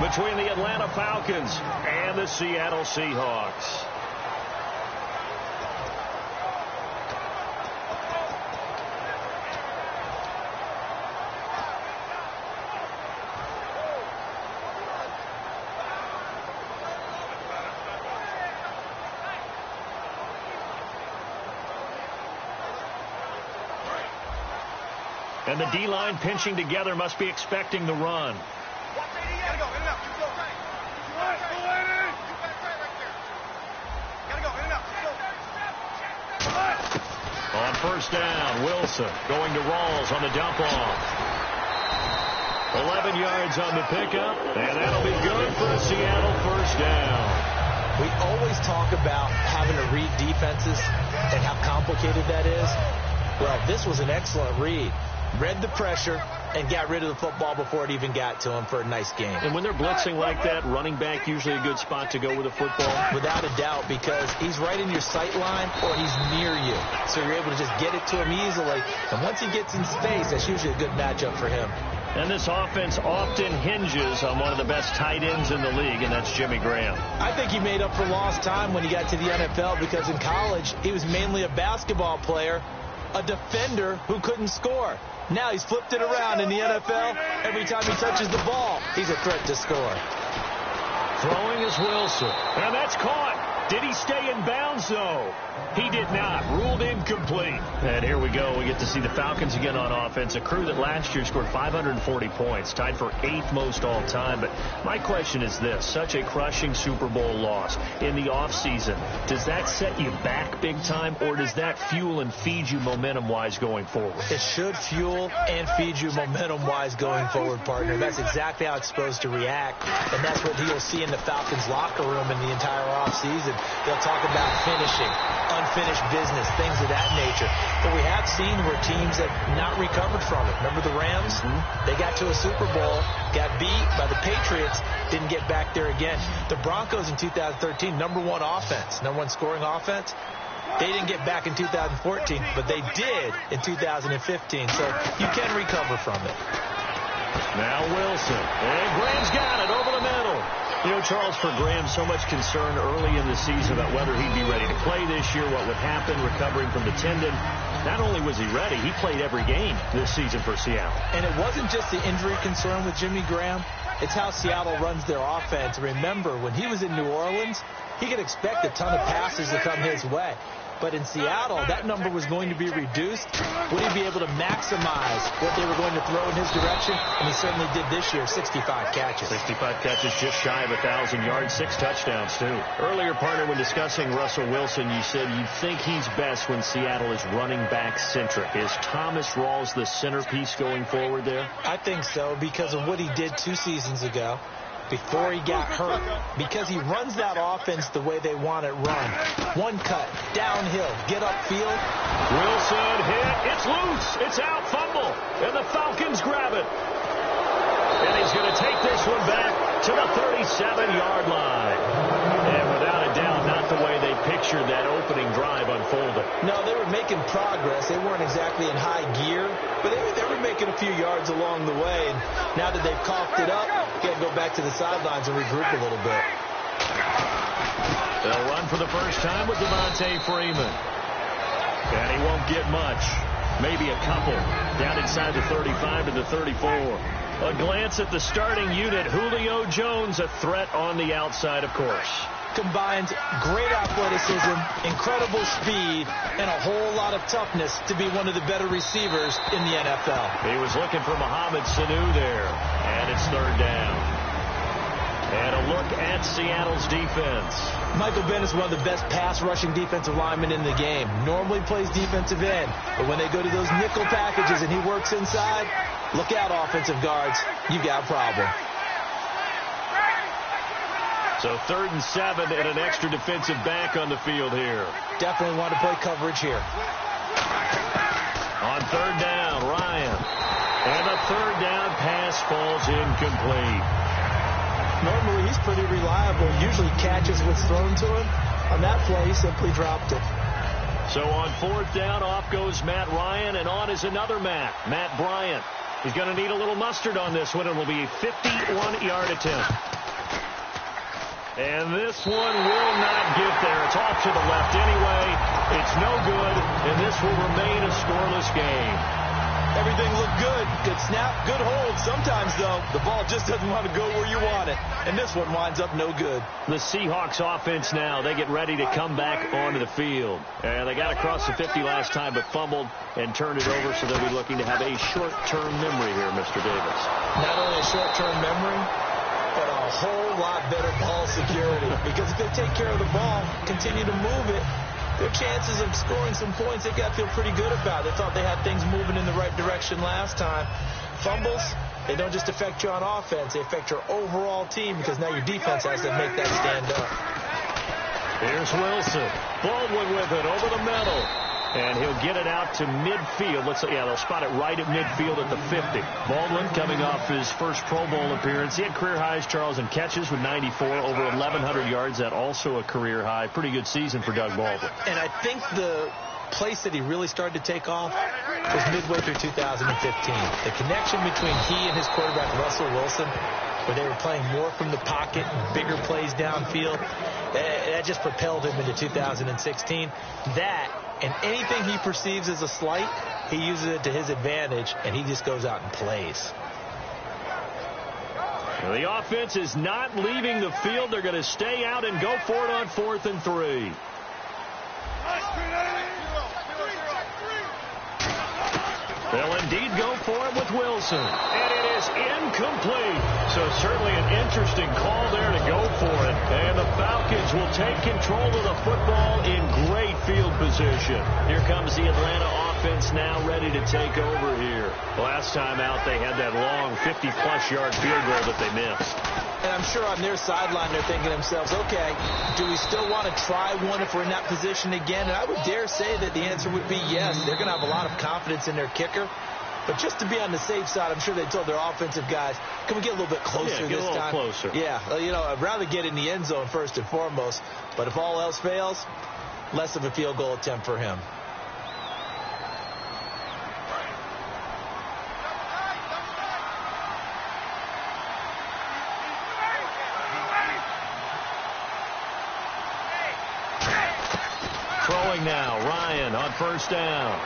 between the Atlanta Falcons and the Seattle Seahawks. And the D-line pinching together must be expecting the run. On first down, Wilson going to Rawls on the dump off. 11 yards on the pickup, and that'll be good for a Seattle first down. We always talk about having to read defenses and how complicated that is. Well, this was an excellent read. Read the pressure and got rid of the football before it even got to him for a nice game. And when they're blitzing like that, running back usually a good spot to go with a football? Without a doubt, because he's right in your sight line or he's near you. So you're able to just get it to him easily. And once he gets in space, that's usually a good matchup for him. And this offense often hinges on one of the best tight ends in the league, and that's Jimmy Graham. I think he made up for lost time when he got to the NFL because in college, he was mainly a basketball player, a defender who couldn't score. Now he's flipped it around in the NFL. Every time he touches the ball, he's a threat to score. Throwing is Wilson. And that's caught. Did he stay in bounds, though? He did not. Ruled incomplete. And here we go. We get to see the Falcons again on offense, a crew that last year scored 540 points, tied for 8th most all time. But my question is this. Such a crushing Super Bowl loss in the offseason. Does that set you back big time, or does that fuel and feed you momentum-wise going forward? It should fuel and feed you momentum-wise going forward, partner. That's exactly how it's supposed to react. And that's what you'll see in the Falcons locker room in the entire offseason. They'll talk about finishing, unfinished business, things of that nature. But we have seen where teams have not recovered from it. Remember the Rams? They got to a Super Bowl, got beat by the Patriots, didn't get back there again. The Broncos in 2013, number one offense, number one scoring offense. They didn't get back in 2014, but they did in 2015. So you can recover from it. Now Wilson. And Graham's got it over the middle. You know, Charles, for Graham, so much concern early in the season about whether he'd be ready to play this year, what would happen recovering from the tendon. Not only was he ready, he played every game this season for Seattle. And it wasn't just the injury concern with Jimmy Graham. It's how Seattle runs their offense. Remember, when he was in New Orleans, he could expect a ton of passes to come his way. But in Seattle, that number was going to be reduced. Would he be able to maximize what they were going to throw in his direction? And he certainly did this year, 65 catches. 65 catches, just shy of 1,000 yards, 6 touchdowns, too. Earlier, partner, when discussing Russell Wilson, you said you think he's best when Seattle is running back centric. Is Thomas Rawls the centerpiece going forward there? I think so, because of what he did 2 seasons ago. Before he got hurt, because he runs that offense the way they want it run. One cut, downhill, get upfield. Wilson hit, it's loose, it's out, fumble, and the Falcons grab it. And he's going to take this one back to the 37-yard line. And without a doubt, not the way they pictured that opening drive unfolded. No, they were making progress. They weren't exactly in high gear, but they were making a few yards along the way. And now that they've coughed it up, got to go back to the sidelines and regroup a little bit. They'll run for the first time with Devontae Freeman. And he won't get much. Maybe a couple. Down inside the 35 to the 34. A glance at the starting unit. Julio Jones, a threat on the outside, of course. Combines great athleticism, incredible speed, and a whole lot of toughness to be one of the better receivers in the NFL. He was looking for Mohamed Sanu there, and it's third down. And a look at Seattle's defense. Michael Bennett is one of the best pass-rushing defensive linemen in the game. Normally plays defensive end, but when they go to those nickel packages and he works inside, look out, offensive guards. You got a problem. So 3rd and 7 and an extra defensive back on the field here. Definitely want to play coverage here. On 3rd down, Ryan. And the 3rd down pass falls incomplete. Normally, he's pretty reliable. Usually catches what's thrown to him. On that play, he simply dropped it. So on 4th down, off goes Matt Ryan, and on is another Matt Bryant. He's going to need a little mustard on this one. It will be a 51-yard attempt. And this one will not get there. It's off to the left anyway. It's no good, and this will remain a scoreless game. Everything looked good. Good snap, good hold. Sometimes, though, the ball just doesn't want to go where you want it. And this one winds up no good. The Seahawks offense now, they get ready to come back onto the field. And they got across the 50 last time, but fumbled and turned it over, so they'll be looking to have a short-term memory here, Mr. Davis. Not only a short-term memory, but a whole lot better ball security. Because if they take care of the ball, continue to move it, their chances of scoring some points, they got to feel pretty good about. They thought they had things moving in the right direction last time. Fumbles, they don't just affect you on offense. They affect your overall team because now your defense has to make that stand up. Here's Wilson. Baldwin with it over the middle. And he'll get it out to midfield. They'll spot it right at midfield at the 50. Baldwin coming off his first Pro Bowl appearance. He had career highs, Charles, in catches with 94, over 1,100 yards. That also a career high. Pretty good season for Doug Baldwin. And I think the place that he really started to take off was midway through 2015. The connection between he and his quarterback, Russell Wilson, where they were playing more from the pocket, bigger plays downfield, that just propelled him into 2016. That, and anything he perceives as a slight, he uses it to his advantage, and he just goes out and plays. The offense is not leaving the field. They're going to stay out and go for it on 4th and 3. They'll indeed go for it with Wilson. And it is incomplete. So certainly an interesting call there to go for it. And the Falcons will take control of the football in great field position. Here comes the Atlanta offense now ready to take over here. Last time out they had that long 50-plus yard field goal that they missed. And I'm sure on their sideline they're thinking to themselves, okay, do we still want to try one if we're in that position again? And I would dare say that the answer would be yes. They're going to have a lot of confidence in their kicker. But just to be on the safe side, I'm sure they told their offensive guys, can we get a little bit closer this time? Get a little closer. Yeah, I'd rather get in the end zone first and foremost. But if all else fails, less of a field goal attempt for him. Throwing now, Ryan on first down.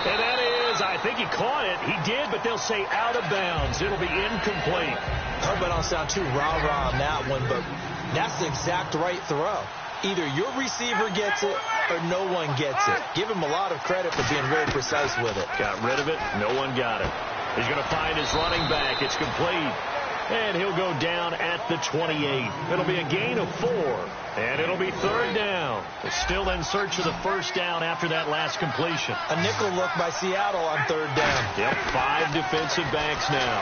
And that is, I think he caught it. He did, but they'll say out of bounds. It'll be incomplete. I hope I don't sound too rah-rah on that one, but that's the exact right throw. Either your receiver gets it or no one gets it. Give him a lot of credit for being very precise with it. Got rid of it. No one got it. He's going to find his running back. It's complete. And he'll go down at the 28. It'll be a gain of 4. And it'll be 3rd down. They're still in search of the first down after that last completion. A nickel look by Seattle on 3rd down. Yep, 5 defensive backs now.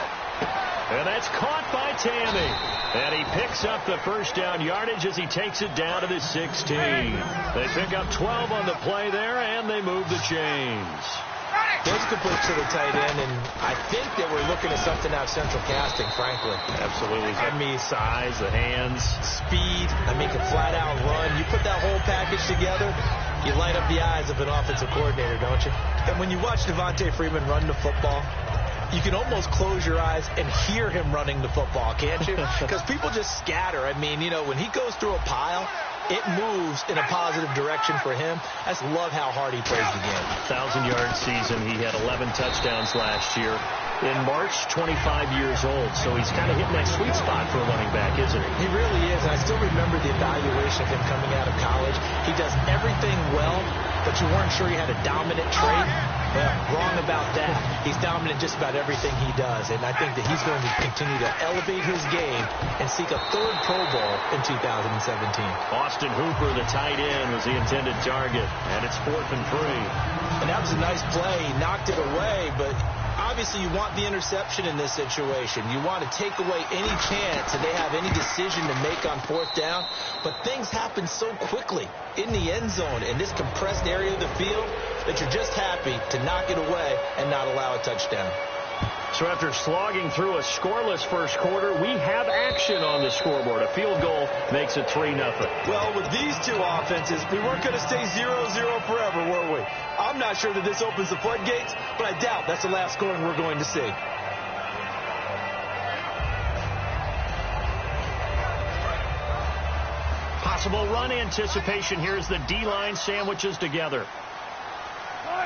And that's caught by Tammy. And he picks up the first down yardage as he takes it down to the 16. They pick up 12 on the play there, and they move the chains. There's a good push to the tight end, and I think that we're looking at something out of central casting, frankly. Absolutely. I mean, size, the hands. Speed. I mean, can flat out run. You put that whole package together, you light up the eyes of an offensive coordinator, don't you? And when you watch Devontae Freeman run the football, you can almost close your eyes and hear him running the football, can't you? Because people just scatter. I mean, when he goes through a pile, it moves in a positive direction for him. I just love how hard he plays the game. 1,000-yard season. He had 11 touchdowns last year. In March, 25 years old. So he's kind of hitting that sweet spot for a running back, isn't he? He really is. I still remember the evaluation of him coming out of college. He does everything well, but you weren't sure he had a dominant trait. Well, wrong about that. He's dominant just about everything he does, and I think that he's going to continue to elevate his game and seek a 3rd Pro Bowl in 2017. Austin Hooper, the tight end, was the intended target, and it's 4th and 3. And that was a nice play. He knocked it away, but obviously you want the interception in this situation. You want to take away any chance that they have any decision to make on 4th down, but things happen so quickly in the end zone in this compressed area of the field that you're just happy to knock it away and not allow a touchdown. So after slogging through a scoreless first quarter, we have action on the scoreboard. A field goal makes it 3-0. Well, with these two offenses, we weren't going to stay 0-0 forever, were we? I'm not sure that this opens the floodgates, but I doubt that's the last scoring we're going to see. Possible run anticipation here as the D-line sandwiches together. 14.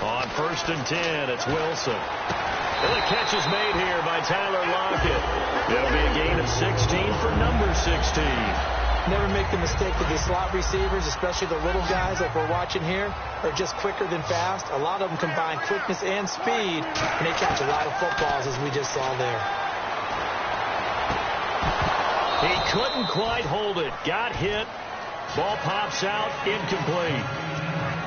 On 1st and 10, it's Wilson. And the catch is made here by Tyler Lockett. It'll be a gain of 16 for number 16. Never make the mistake that the slot receivers, especially the little guys like we're watching here, are just quicker than fast. A lot of them combine quickness and speed, and they catch a lot of footballs, as we just saw there. He couldn't quite hold it. Got hit. Ball pops out. Incomplete.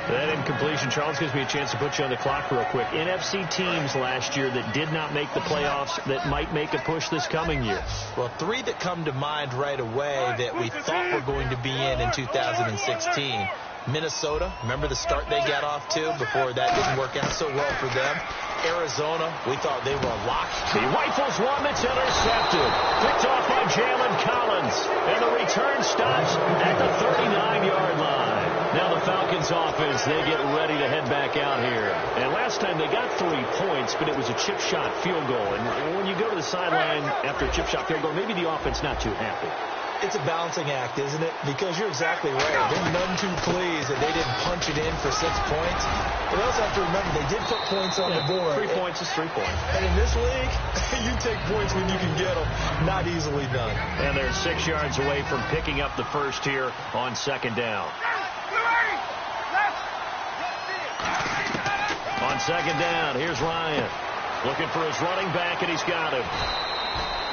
That incompletion, Charles, gives me a chance to put you on the clock real quick. NFC teams last year that did not make the playoffs that might make a push this coming year. Well, 3 that come to mind right away that we thought were going to be in 2016. Minnesota, remember the start they got off to before that didn't work out so well for them. Arizona, we thought they were a lock. He rifles one that's intercepted. Picked off by Jalen Collins. And the return stops at the 39-yard line. Now the Falcons offense, they get ready to head back out here. And last time they got 3 points, but it was a chip shot field goal. And when you go to the sideline after a chip shot field goal, maybe the offense not too happy. It's a balancing act, isn't it? Because you're exactly right. They're none too pleased that they didn't punch it in for 6 points. But also have to remember, they did put points on the board. 3 points is 3 points. And in this league, you take points when you can get them. Not easily done. And they're 6 yards away from picking up the first here on 2nd down. On 2nd down, here's Ryan. Looking for his running back, and he's got him.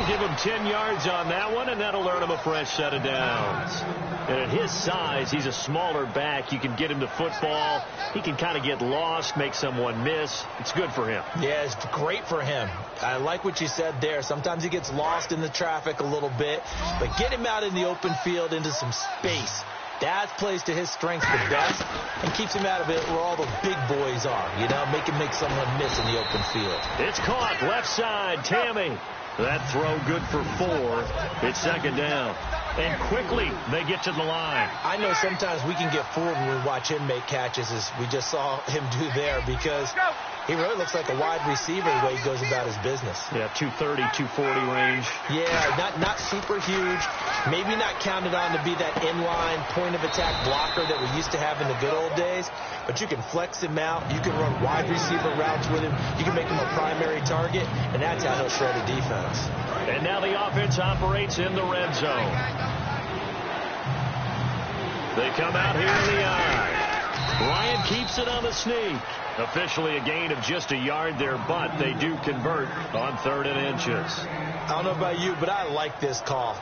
Give him 10 yards on that one, and that'll earn him a fresh set of downs. And at his size, he's a smaller back. You can get him to football. He can kind of get lost, make someone miss. It's good for him. Yeah, it's great for him. I like what you said there. Sometimes he gets lost in the traffic a little bit, but get him out in the open field into some space. That plays to his strengths the best and keeps him out of it where all the big boys are. You know, make someone miss in the open field. It's caught left side. Tammy. That throw good for 4. It's 2nd down. And quickly they get to the line. I know sometimes we can get fooled when we watch him make catches, as we just saw him do there, because he really looks like a wide receiver the way he goes about his business. Yeah, 230, 240 range. Yeah, not super huge. Maybe not counted on to be that inline point-of-attack blocker that we used to have in the good old days. But you can flex him out. You can run wide receiver routes with him. You can make him a primary target, and that's how he'll shred a defense. And now the offense operates in the red zone. They come out here in the eye. Ryan keeps it on the sneak. Officially a gain of just a yard there, but they do convert on 3rd and inches. I don't know about you, but I like this call.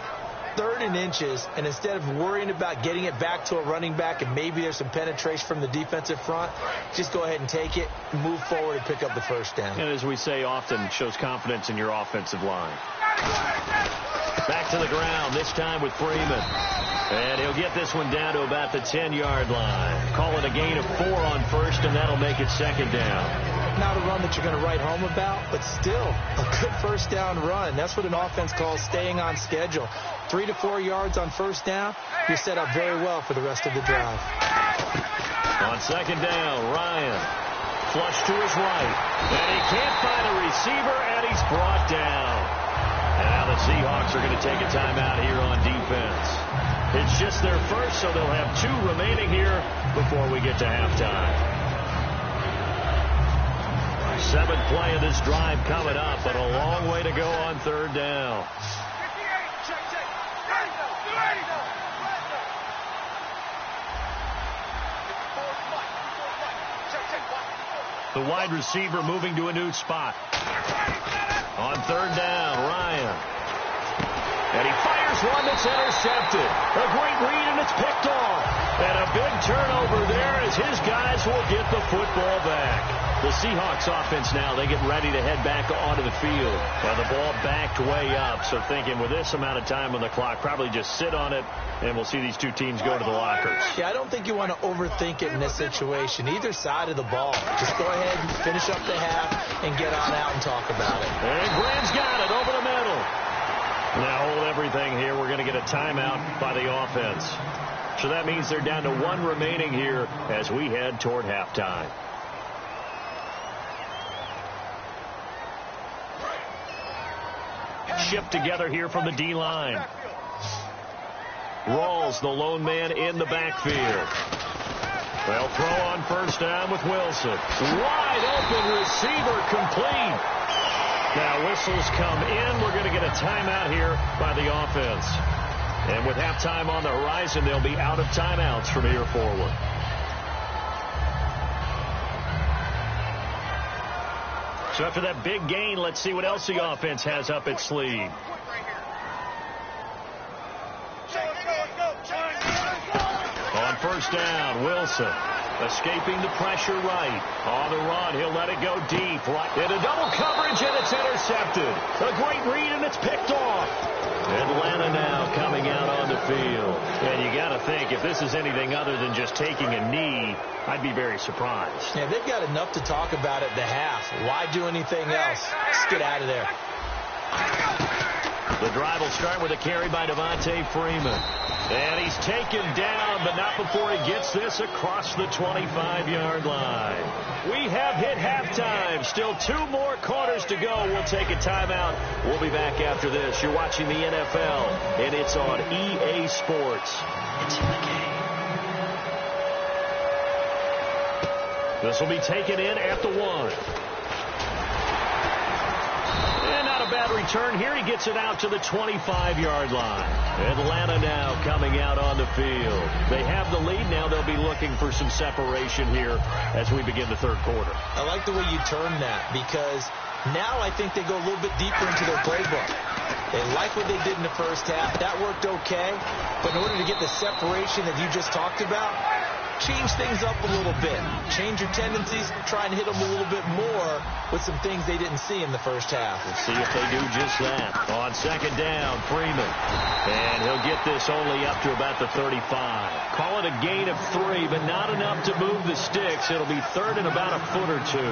3rd and inches, and instead of worrying about getting it back to a running back and maybe there's some penetration from the defensive front, just go ahead and take it, move forward, and pick up the 1st down. And as we say often, it shows confidence in your offensive line. Back to the ground, this time with Freeman. And he'll get this one down to about the 10-yard line. Call it a gain of 4 on 1st, and that'll make it 2nd down. Not a run that you're going to write home about, but still a good 1st down run. That's what an offense calls staying on schedule. 3 to 4 yards on 1st down, you're set up very well for the rest of the drive. On 2nd down, Ryan flush to his right. And he can't find a receiver, and he's brought down. And now the Seahawks are going to take a timeout here on defense. It's just their first, so they'll have 2 remaining here before we get to halftime. 7th play of this drive coming up, but a long way to go on 3rd down. The wide receiver moving to a new spot. On 3rd down, Ryan. And he fires one that's intercepted. A great read, and it's picked off. And a big turnover there as his guys will get the football back. The Seahawks offense now, they get ready to head back onto the field. Well, the ball backed way up, so thinking with this amount of time on the clock, probably just sit on it, and we'll see these two teams go to the lockers. Yeah, I don't think you want to overthink it in this situation. Either side of the ball. Just go ahead and finish up the half and get on out and talk about it. And Graham's got it over the middle. Now hold everything here. We're going to get a timeout by the offense. So that means they're down to one remaining here as we head toward halftime. Shipped together here from the D-line. Rawls, the lone man in the backfield. They'll throw on first down with Wilson. Wide open receiver complete. Now whistles come in. We're going to get a timeout here by the offense. And with halftime on the horizon, they'll be out of timeouts from here forward. So after that big gain, let's see what else the offense has up its sleeve. On first down, Wilson escaping the pressure right. On the run, he'll let it go deep. Right into double coverage, and it's intercepted. A great read, and it's picked off. Atlanta now coming out on the field. And you got to think, if this is anything other than just taking a knee, I'd be very surprised. Yeah, they've got enough to talk about at the half. Why do anything else? Just get out of there. The drive will start with a carry by Devontae Freeman. And he's taken down, but not before he gets this across the 25-yard line. We have hit halftime. Still 2 more quarters to go. We'll take a timeout. We'll be back after this. You're watching the NFL, and it's on EA Sports. It's in the game. This will be taken in at the 1. And not a bad return here. He gets it out to the 25-yard line. Atlanta now coming out on the field. They have the lead. Now they'll be looking for some separation here as we begin the third quarter. I like the way you turn that, because now I think they go a little bit deeper into their playbook. They like what they did in the first half. That worked okay. But in order to get the separation that you just talked about, change things up a little bit. Change your tendencies. Try and hit them a little bit more with some things they didn't see in the first half. We'll see if they do just that. On second down, Freeman. And he'll get this only up to about the 35. Call it a gain of 3, but not enough to move the sticks. It'll be third and about a foot or 2.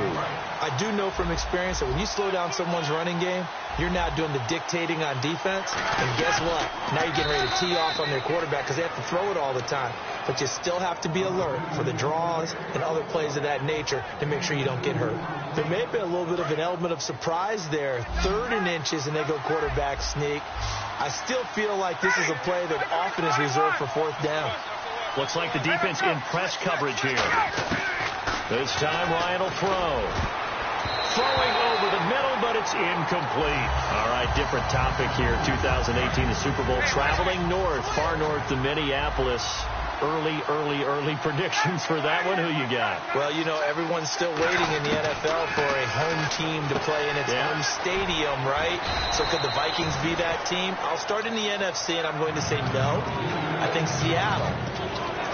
I do know from experience that when you slow down someone's running game, you're now doing the dictating on defense. And guess what? Now you're getting ready to tee off on their quarterback because they have to throw it all the time. But you still have to be alert for the draws and other plays of that nature to make sure you don't get hurt. There may have been a little bit of an element of surprise there. 3rd and inches, and they go quarterback sneak. I still feel like this is a play that often is reserved for 4th down. Looks like the defense in press coverage here. This time Ryan will throw. Throwing over the middle, but it's incomplete. All right, different topic here. 2018, the Super Bowl, traveling north, far north to Minneapolis. Early predictions for that one. Who you got? Well, you know, everyone's still waiting in the NFL for a home team to play in its home stadium, right? So could the Vikings be that team? I'll start in the NFC, and I'm going to say no. I think Seattle.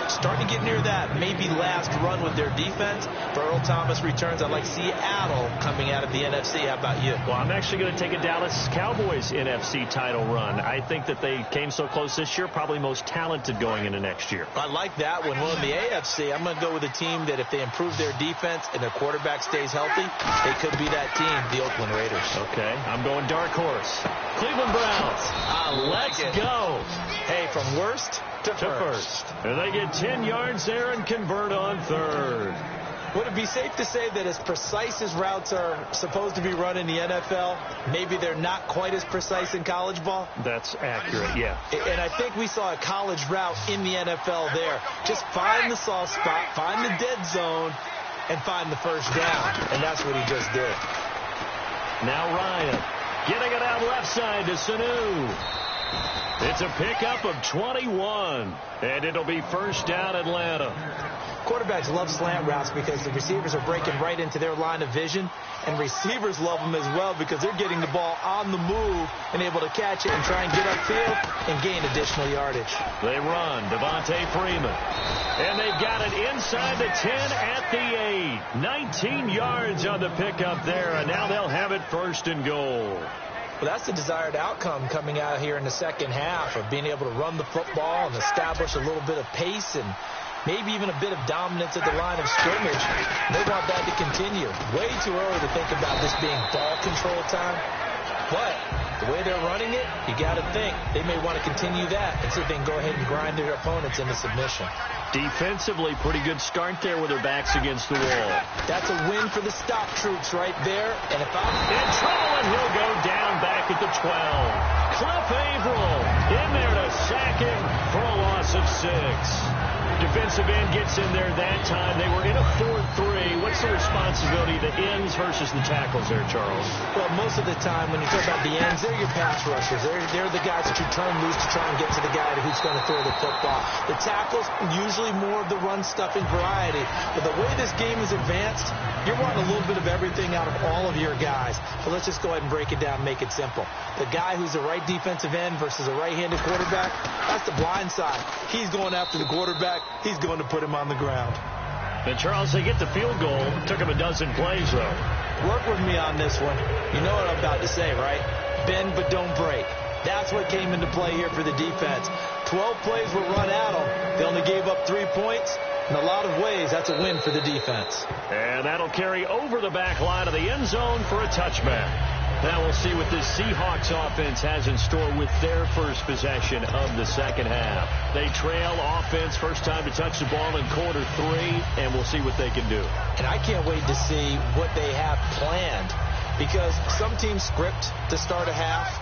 Starting to get near that maybe last run with their defense. If Earl Thomas returns, I like Seattle coming out of the NFC. How about you? Well, I'm actually going to take a Dallas Cowboys NFC title run. I think that they came so close this year, probably most talented going into next year. I like that one. Well, in the AFC, I'm going to go with a team that if they improve their defense and their quarterback stays healthy, they could be that team, the Oakland Raiders. Okay, I'm going dark horse. Cleveland Browns. Let's go. Hey, from worst to first. And they get 10 yards there and convert on 3rd. Would it be safe to say that as precise as routes are supposed to be run in the NFL, maybe they're not quite as precise in college ball? That's accurate, yeah. And I think we saw a college route in the NFL there. Just find the soft spot, find the dead zone, and find the first down. And that's what he just did. Now Ryan getting it out left side to Sanu. It's a pickup of 21, and it'll be first down Atlanta. Quarterbacks love slant routes because the receivers are breaking right into their line of vision, and receivers love them as well because they're getting the ball on the move and able to catch it and try and get upfield and gain additional yardage. They run, Devontae Freeman, and they've got it inside the 10 at the 8. 19 yards on the pickup there, and now they'll have it first and goal. Well, that's the desired outcome coming out here in the second half of being able to run the football and establish a little bit of pace and maybe even a bit of dominance at the line of scrimmage. They want that to continue. Way too early to think about this being ball control time. But the way they're running it, you got to think they may want to continue that and see if they can go ahead and grind their opponents into submission. Defensively, pretty good start there with their backs against the wall. That's a win for the stop troops right there. And if I'm in trouble, and he'll go down back at the 12. Cliff Averill in there to sack him for a loss of 6. Defensive end gets in there that time. They were in a 4-3. What's the responsibility of the ends versus the tackles there, Charles? Well, most of the time when you talk about the ends, they're your pass rushers. They're the guys that you turn loose to try and get to the guy who's going to throw the football. The tackles, usually more of the run-stuffing variety. But the way this game is advanced, you're wanting a little bit of everything out of all of your guys. So let's just go ahead and break it down and make it simple. The guy who's the right defensive end versus a right-handed quarterback, that's the blind side. He's going after the quarterback. He's going to put him on the ground. And, Charles, they get the field goal. Took him a dozen plays, though. Work with me on this one. You know what I'm about to say, right? Bend but don't break. That's what came into play here for the defense. 12 plays were run at them. They only gave up 3 points. In a lot of ways, that's a win for the defense. And that'll carry over the back line of the end zone for a touchback. Now we'll see what this Seahawks offense has in store with their first possession of the second half. They trail offense, first time to touch the ball in quarter 3, and we'll see what they can do. And I can't wait to see what they have planned, because some teams script to start a half.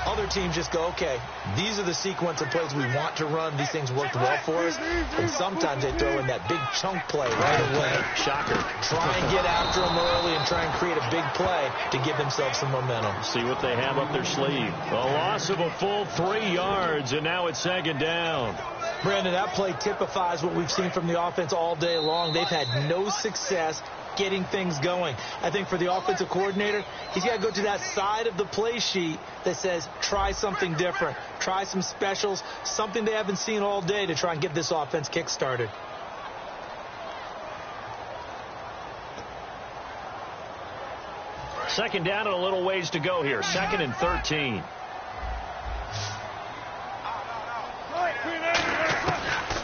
Other teams just go, okay, these are the sequence of plays we want to run. These things worked well for us. And sometimes they throw in that big chunk play right away. Shocker. Try and get after them early and try and create a big play to give themselves some momentum. See what they have up their sleeve. A loss of a full 3 yards, and now it's second down. Brandon, that play typifies what we've seen from the offense all day long. They've had no success getting things going. I think for the offensive coordinator, he's got to go to that side of the play sheet that says try something different, try some specials, something they haven't seen all day to try and get this offense kick-started. Second down and a little ways to go here. 2nd and 13.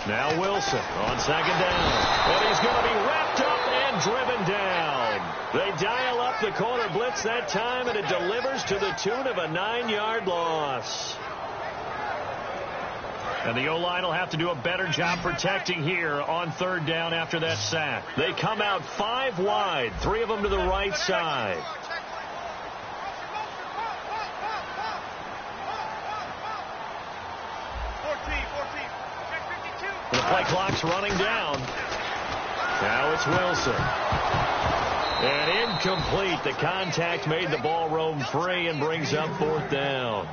Now Wilson on second down. And he's going to be wrapped up and driven down. They dial up the corner blitz that time, and it delivers to the tune of a 9-yard loss. And the O-line will have to do a better job protecting here on third down after that sack. They come out 5 wide, 3 of them to the right side. The play clock's running down. Now it's Wilson. And incomplete. The contact made the ball roam free and brings up 4th down.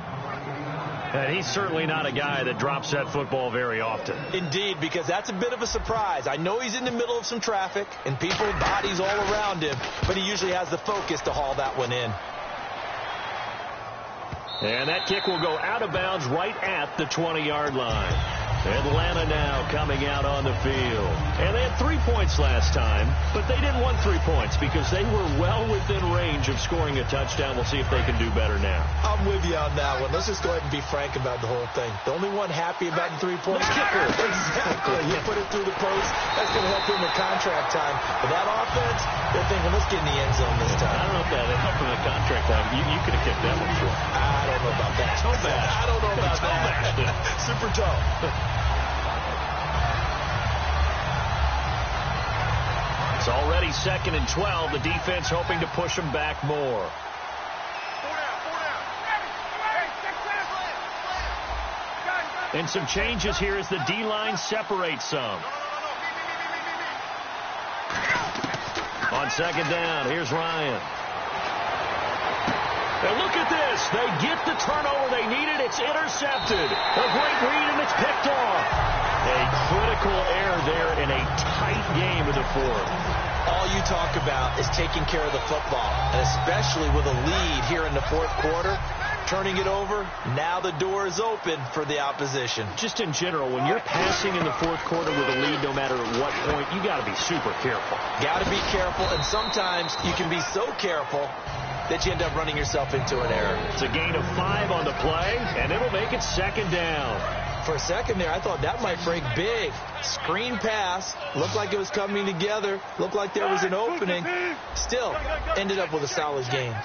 And he's certainly not a guy that drops that football very often. Indeed, because that's a bit of a surprise. I know he's in the middle of some traffic and people, bodies all around him, but he usually has the focus to haul that one in. And that kick will go out of bounds right at the 20-yard line. Atlanta now coming out on the field. And they had 3 points last time, but they didn't want 3 points because they were well within range of scoring a touchdown. We'll see if they can do better now. I'm with you on that one. Let's just go ahead and be frank about the whole thing. The only one happy about the 3 points? The kicker. Exactly. You put it through the post. That's going to help him in contract time. But that offense, they're thinking, let's get in the end zone this time. I don't know if that helped him in contract time. You could have kicked that one through. I don't know about that. Toe bash. I don't know about that. Super toe. It's already 2nd and 12. The defense hoping to push them back more. And some changes here as the D-line separates some. On second down, here's Ryan. And look at this. They get the turnover they needed. It's intercepted. A great read, and it's picked off. A critical error there in a tight game in the fourth. All you talk about is taking care of the football, and especially with a lead here in the fourth quarter. Turning it over, now the door is open for the opposition. Just in general, when you're passing in the fourth quarter with a lead, no matter at what point, you got to be super careful. Got to be careful, and sometimes you can be so careful that you end up running yourself into an error. It's a gain of 5 on the play, and it'll make it second down. For a second there, I thought that might break big. Screen pass, looked like it was coming together, looked like there was an opening. Still, ended up with a solid gain.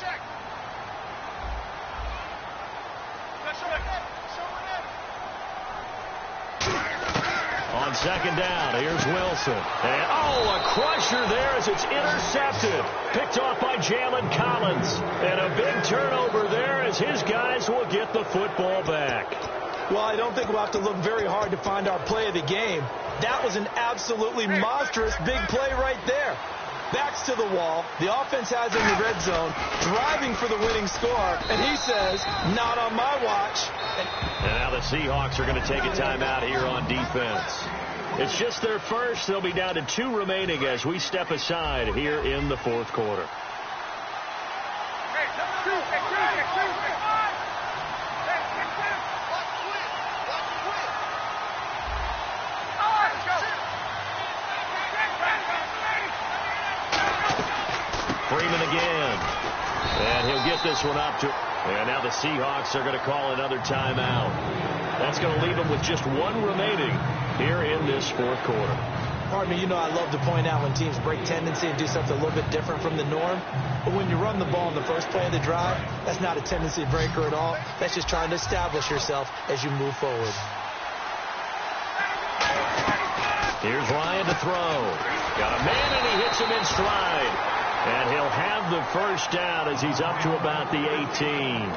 On second down, here's Wilson. And, a crusher there as it's intercepted. Picked off by Jalen Collins. And a big turnover there as his guys will get the football back. Well, I don't think we'll have to look very hard to find our play of the game. That was an absolutely monstrous big play right there. Backs to the wall. The offense has in the red zone, driving for the winning score. And he says, not on my watch. And now the Seahawks are going to take a timeout here on defense. It's just their first. They'll be down to 2 remaining as we step aside here in the fourth quarter. Freeman again. And he'll get this one up to... And now the Seahawks are going to call another timeout. That's going to leave them with just 1 remaining here in this fourth quarter. Pardon me, I love to point out when teams break tendency and do something a little bit different from the norm. But when you run the ball in the first play of the drive, that's not a tendency breaker at all. That's just trying to establish yourself as you move forward. Here's Ryan to throw. Got a man, and he hits him in stride. And he'll have the first down as he's up to about the 18.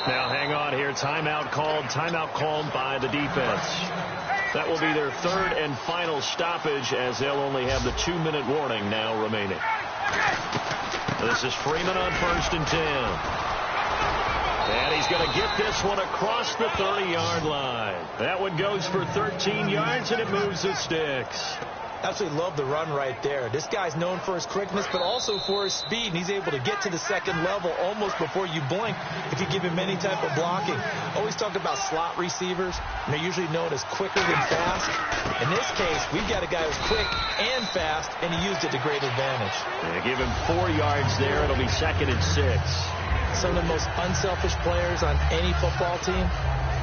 Now, hang on here. Timeout called by the defense. That will be their 3rd and final stoppage as they'll only have the 2-minute warning now remaining. This is Freeman on 1st and 10. And he's going to get this one across the 30-yard line. That one goes for 13 yards, and it moves the sticks. Absolutely love the run right there. This guy's known for his quickness, but also for his speed, and he's able to get to the second level almost before you blink if you give him any type of blocking. Always talk about slot receivers, and they're usually known as quicker than fast. In this case, we've got a guy who's quick and fast, and he used it to great advantage. They give him 4 yards there. It'll be 2nd and 6. Some of the most unselfish players on any football team,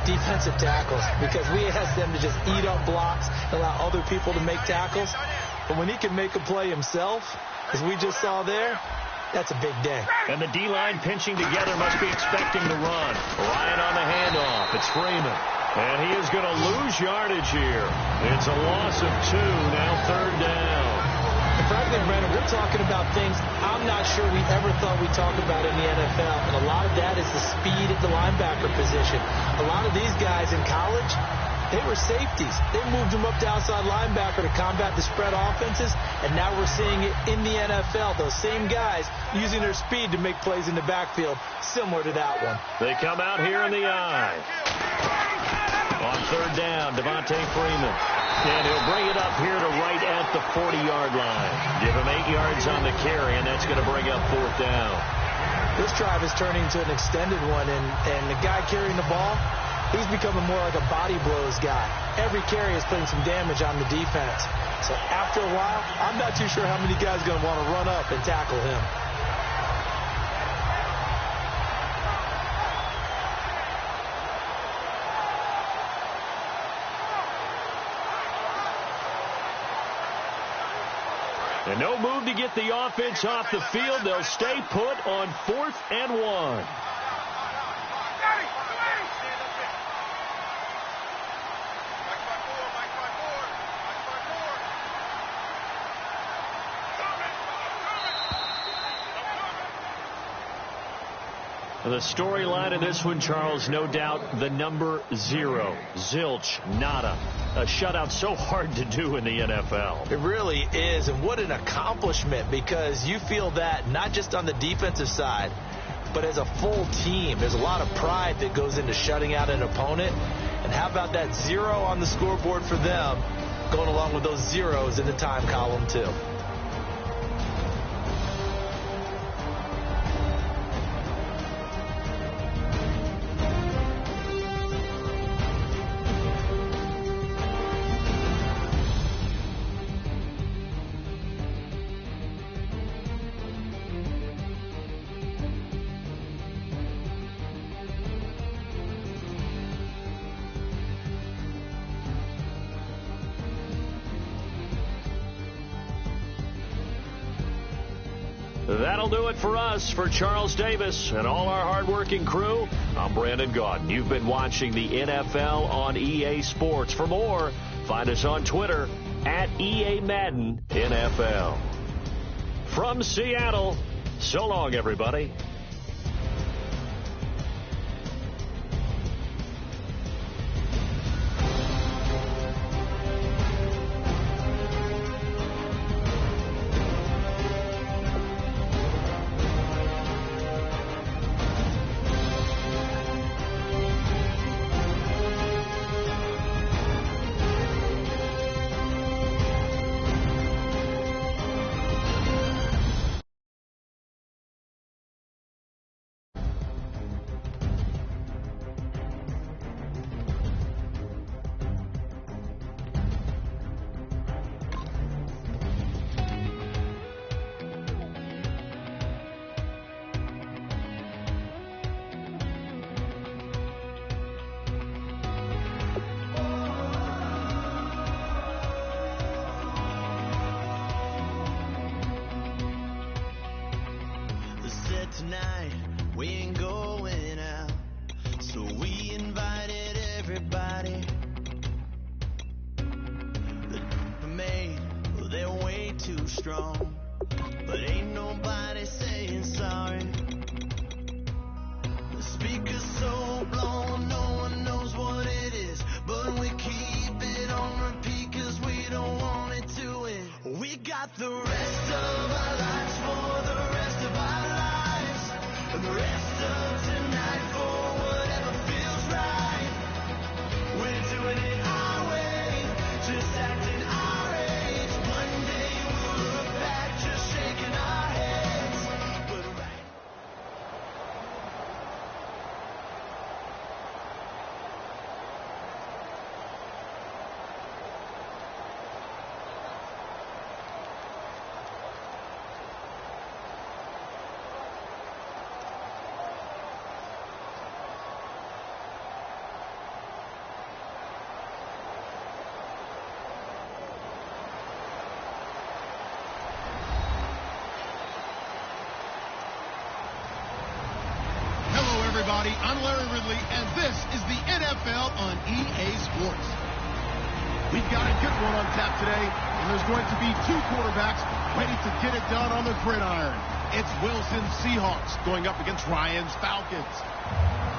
defensive tackles, because we ask them to just eat up blocks and allow other people to make tackles. But when he can make a play himself, as we just saw there, that's a big day. And the D-line pinching together must be expecting to run. Ryan on the handoff. It's Freeman. And he is going to lose yardage here. It's a loss of 2, now 3rd down. And frankly, Brandon, we're talking about things I'm not sure we ever thought we'd talk about in the NFL. And a lot of that is the speed at the linebacker position. A lot of these guys in college, they were safeties. They moved them up to outside linebacker to combat the spread offenses. And now we're seeing it in the NFL. Those same guys using their speed to make plays in the backfield, similar to that one. They come out here in the eye. On 3rd down, Devontae Freeman. And he'll bring it up here to right at the 40-yard line. Give him 8 yards on the carry, and that's going to bring up 4th down. This drive is turning into an extended one, and the guy carrying the ball, he's becoming more like a body blows guy. Every carry is putting some damage on the defense. So after a while, I'm not too sure how many guys are going to want to run up and tackle him. And no move to get the offense off the field. They'll stay put on 4th and 1. The storyline of this one, Charles, no doubt the number 0. Zilch, nada. A shutout so hard to do in the NFL. It really is, and what an accomplishment, because you feel that not just on the defensive side, but as a full team, there's a lot of pride that goes into shutting out an opponent. And how about that 0 on the scoreboard for them, going along with those zeros in the time column, too. That'll do it for us. For Charles Davis and all our hardworking crew, I'm Brandon Gaudin. You've been watching the NFL on EA Sports. For more, find us on Twitter at EA Madden NFL. From Seattle, so long, everybody. Tonight we ain't going out, so we invited everybody. The made, well, they're way too strong, but ain't nobody saying sorry. The speaker's so blown, no one knows what it is, but we keep it on repeat 'cause we don't want it to end. We got the rest of our lives for the rest of our lives. And the rest of tonight for whatever feels right. We're doing it our way, just acting our age. One day we'll look back just shaking our heads. But right. Everybody, I'm Larry Ridley, and this is the NFL on EA Sports. We've got a good one on tap today, and there's going to be two quarterbacks ready to get it done on the gridiron. It's Wilson's Seahawks going up against Ryan's Falcons.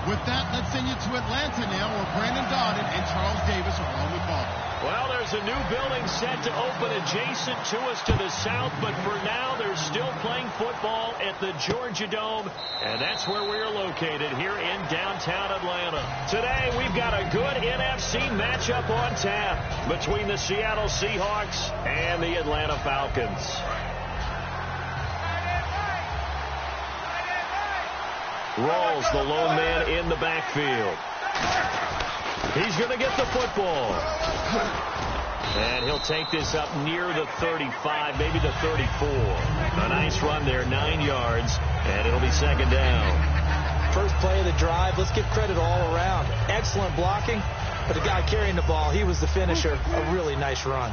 With that, let's send you to Atlanta now, where Brandon Gaudin and Charles Davis are on the call. Well, there's a new building set to open adjacent to us to the south, but for now, they're still playing football at the Georgia Dome, and that's where we are located here in downtown Atlanta. Today, we've got a good NFC matchup on tap between the Seattle Seahawks and the Atlanta Falcons. Rawls, the lone man in the backfield. He's going to get the football. And he'll take this up near the 35, maybe the 34. A nice run there, 9 yards, and it'll be second down. First play of the drive, let's give credit all around. Excellent blocking, but the guy carrying the ball, he was the finisher. A really nice run.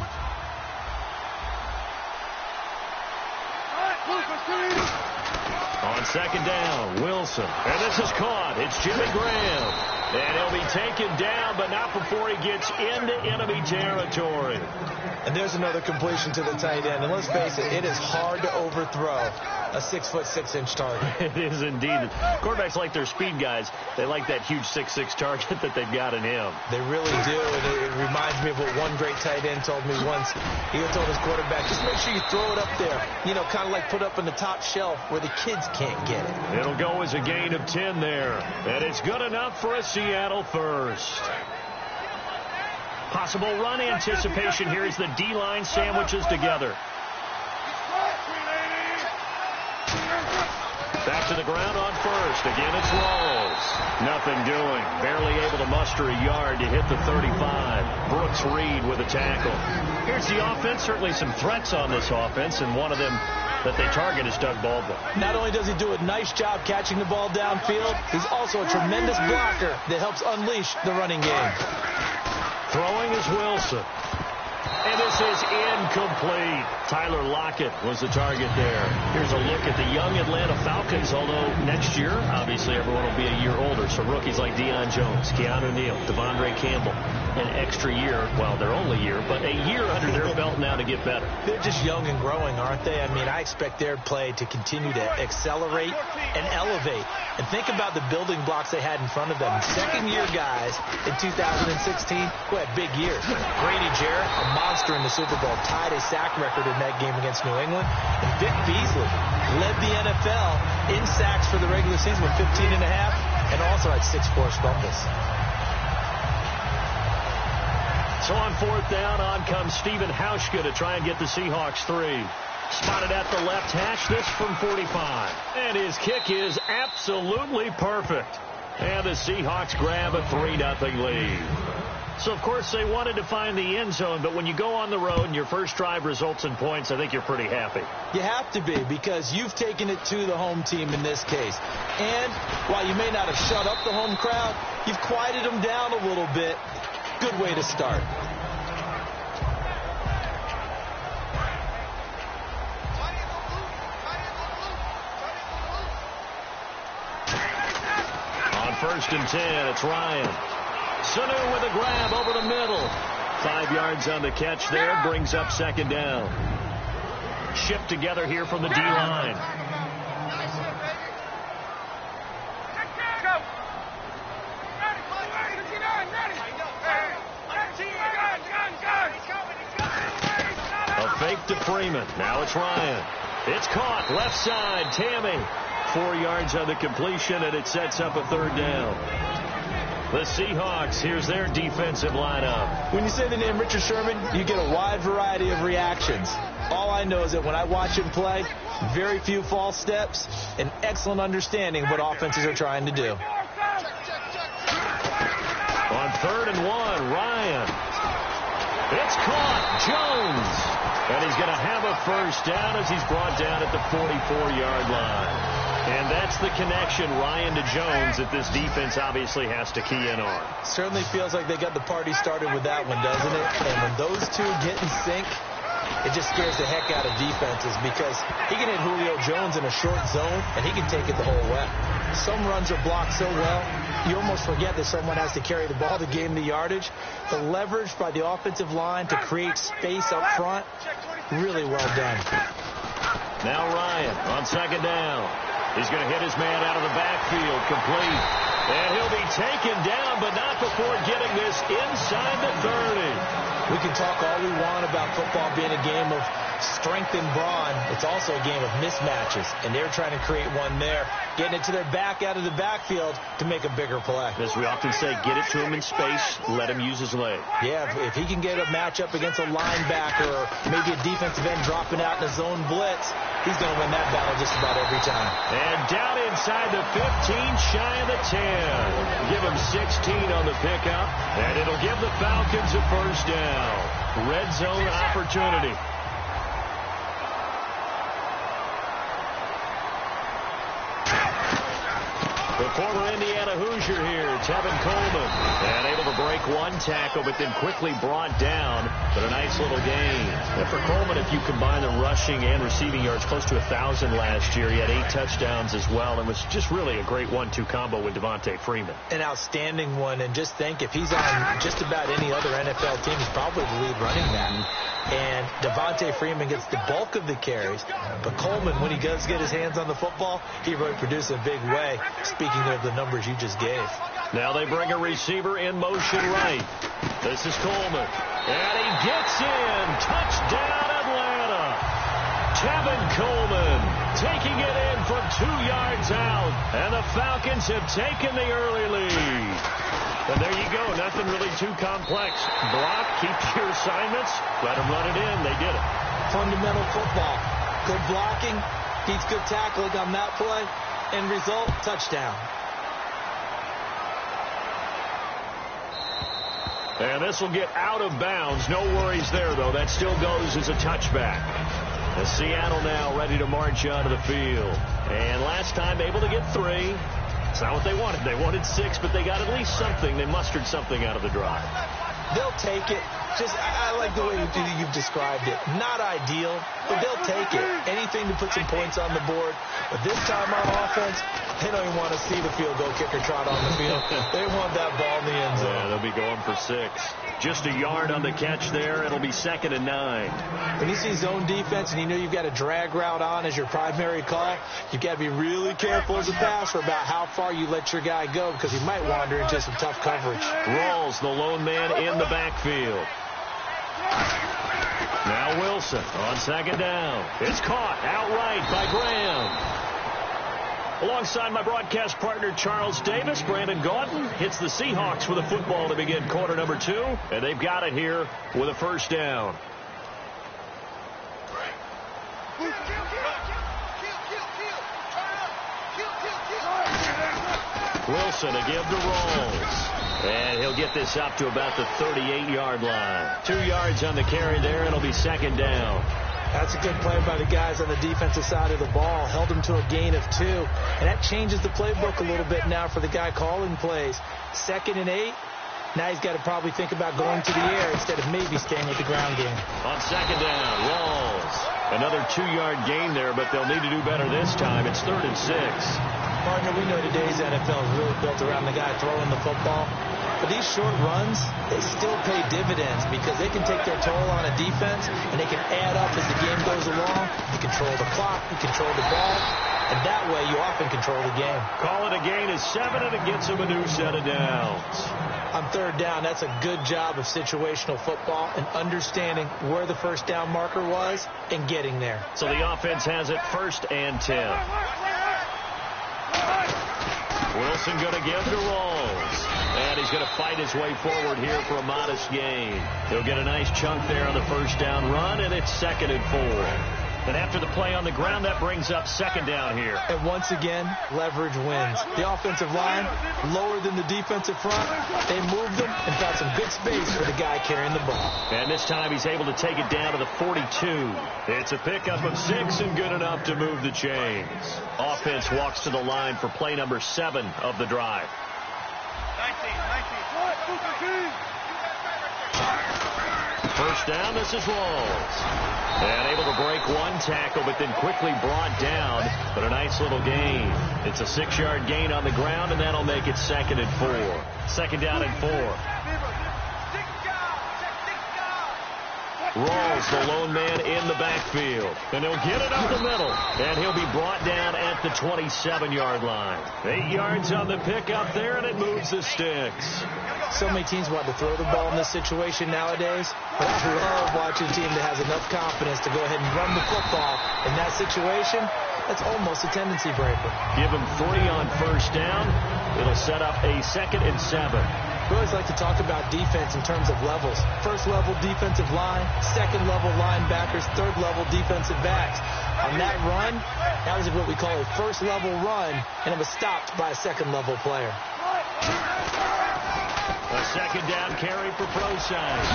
On second down, Wilson. And this is caught. It's Jimmy Graham. And he'll be taken down, but not before he gets into enemy territory. And there's another completion to the tight end. And let's face it, it is hard to overthrow a 6'6" target. It is indeed. Quarterbacks like their speed guys. They like that huge 6'6" target that they've got in him. They really do. And it reminds me of what one great tight end told me once. He told his quarterback, just make sure you throw it up there. You know, kind of like put up on the top shelf where the kids can't get it. It'll go as a gain of 10 there. And it's good enough for a Seattle first. Possible run anticipation here as the D-line sandwiches together. Back to the ground on first. Again, it's Rawls. Nothing doing. Barely able to muster a yard to hit the 35. Brooks Reed with a tackle. Here's the offense. Certainly some threats on this offense, and one of them that they target is Doug Baldwin. Not only does he do a nice job catching the ball downfield, he's also a tremendous blocker that helps unleash the running game. Throwing is Wilson. And this is incomplete. Tyler Lockett was the target there. Here's a look at the young Atlanta Falcons, although next year, obviously, everyone will be a year older. So rookies like Deion Jones, Keanu Neal, Devondre Campbell, an extra year, well, their only year, but a year under their belt now to get better. They're just young and growing, aren't they? I mean, I expect their play to continue to accelerate and elevate. And think about the building blocks they had in front of them. Second-year guys in 2016 who had big years. Grady Jarrett, a monster in the Super Bowl, tied a sack record in that game against New England. And Vic Beasley led the NFL in sacks for the regular season with 15 and a half, and also had 6 forced fumbles. So on fourth down, on comes Stephen Hauschka to try and get the Seahawks 3. Spotted at the left hash, this from 45. And his kick is absolutely perfect. And the Seahawks grab a 3-0 lead. So, of course, they wanted to find the end zone, but when you go on the road and your first drive results in points, I think you're pretty happy. You have to be, because you've taken it to the home team in this case. And while you may not have shut up the home crowd, you've quieted them down a little bit. Good way to start. On first and 10, it's Ryan. Sanu with a grab over the middle. 5 yards on the catch there, brings up second down. Shift together here from the D-line. A fake to Freeman. Now it's Ryan. It's caught. Left side. Tammy. 4 yards on the completion, and it sets up a third down. The Seahawks, here's their defensive lineup. When you say the name Richard Sherman, you get a wide variety of reactions. All I know is that when I watch him play, very few false steps, and excellent understanding of what offenses are trying to do. On 3rd and 1, Ryan. It's caught. Jones. And he's going to have a first down as he's brought down at the 44-yard line. And that's the connection, Ryan to Jones, that this defense obviously has to key in on. Certainly feels like they got the party started with that one, doesn't it? And when those two get in sync, it just scares the heck out of defenses, because he can hit Julio Jones in a short zone, and he can take it the whole way. Some runs are blocked so well, you almost forget that someone has to carry the ball to gain the yardage. The leverage by the offensive line to create space up front, really well done. Now Ryan on second down. He's going to hit his man out of the backfield, complete. And he'll be taken down, but not before getting this inside the 30. We can talk all we want about football being a game of strength and brawn. It's also a game of mismatches, and they're trying to create one there, getting it to their back out of the backfield to make a bigger play. As we often say, get it to him in space, let him use his leg. Yeah, if he can get a matchup against a linebacker or maybe a defensive end dropping out in a zone blitz, he's going to win that battle just about every time. And down inside the 15, shy of the 10. Give him 16 on the pickup, and it'll give the Falcons a first down. Red zone opportunity. The former Indiana Hoosier here Tevin Coleman. And able to break one tackle, but then quickly brought down. But a nice little gain. And for Coleman, if you combine the rushing and receiving yards, close to 1,000 last year. He had 8 touchdowns as well, and was just really a great 1-2 combo with Devontae Freeman. An outstanding one, and just think, if he's on just about any other NFL team, he's probably the lead running back. And Devontae Freeman gets the bulk of the carries, but Coleman, when he does get his hands on the football, he really produces a big way, speaking of the numbers you just gave. Now they bring a receiver in motion right. This is Coleman. And he gets in. Touchdown, Atlanta. Tevin Coleman taking it in from 2 yards out. And the Falcons have taken the early lead. And there you go. Nothing really too complex. Block, keep your assignments, let them run it in. They did it. Fundamental football. Good blocking, beats good tackling on that play. End result, touchdown. And this will get out of bounds. No worries there, though. That still goes as a touchback. As Seattle now ready to march onto the field. And last time able to get 3. It's not what they wanted. They wanted 6, but they got at least something. They mustered something out of the drive. They'll take it. I like the way you've described it. Not ideal, but they'll take it. Anything to put some points on the board. But this time on offense, they don't even want to see the field goal kicker trot on the field. They want that ball in the end zone. Yeah, they'll be going for 6. Just a yard on the catch there. It'll be 2nd and 9. When you see zone defense and you know you've got a drag route on as your primary call, you've got to be really careful as a passer about how far you let your guy go, because he might wander into some tough coverage. Rawls, the lone man in the backfield. Now Wilson on 2nd down. It's caught outright by Graham. Alongside my broadcast partner Charles Davis, Brandon Gaudin hits the Seahawks with a football to begin quarter number 2. And they've got it here with a 1st down. Wilson to give to Rawls. And he'll get this up to about the 38-yard line. 2 yards on the carry there. It'll be 2nd down. That's a good play by the guys on the defensive side of the ball. Held him to a gain of 2. And that changes the playbook a little bit now for the guy calling plays. 2nd and 8. Now he's got to probably think about going to the air instead of maybe staying with the ground game. On 2nd down, Rawls. Another 2-yard gain there, but they'll need to do better this time. It's 3rd and 6. Partner, we know today's NFL is really built around the guy throwing the football. But these short runs, they still pay dividends because they can take their toll on a defense, and they can add up as the game goes along. You control the clock, you control the ball, and that way you often control the game. Call it a gain is 7, and it gets them a new set of downs. On 3rd down, that's a good job of situational football and understanding where the 1st down marker was and getting there. So the offense has it 1st and 10. Wilson going to give to Rawls. And he's going to fight his way forward here for a modest gain. He'll get a nice chunk there on the 1st down run, and it's 2nd and 4. And after the play on the ground, that brings up 2nd down here. And once again, leverage wins. The offensive line, lower than the defensive front. They moved them and found some good space for the guy carrying the ball. And this time he's able to take it down to the 42. It's a pickup of 6 and good enough to move the chains. Offense walks to the line for play number 7 of the drive. 1st down, this is Rawls. And able to break one tackle, but then quickly brought down. But a nice little gain. It's a 6-yard gain on the ground, and that'll make it 2nd and 4. 2nd down and 4. Rawls, the lone man in the backfield. And he'll get it up the middle. And he'll be brought down at the 27-yard line. 8 yards on the pickup there, and it moves the sticks. So many teams want to throw the ball in this situation nowadays. But I love watching a team that has enough confidence to go ahead and run the football in that situation. That's almost a tendency breaker. Give him 3 on 1st down. It'll set up a 2nd and 7. We always like to talk about defense in terms of levels. 1st level defensive line, 2nd level linebackers, 3rd level defensive backs. On that run, that was what we call a 1st level run, and it was stopped by a 2nd level player. A second down carry for Prosise.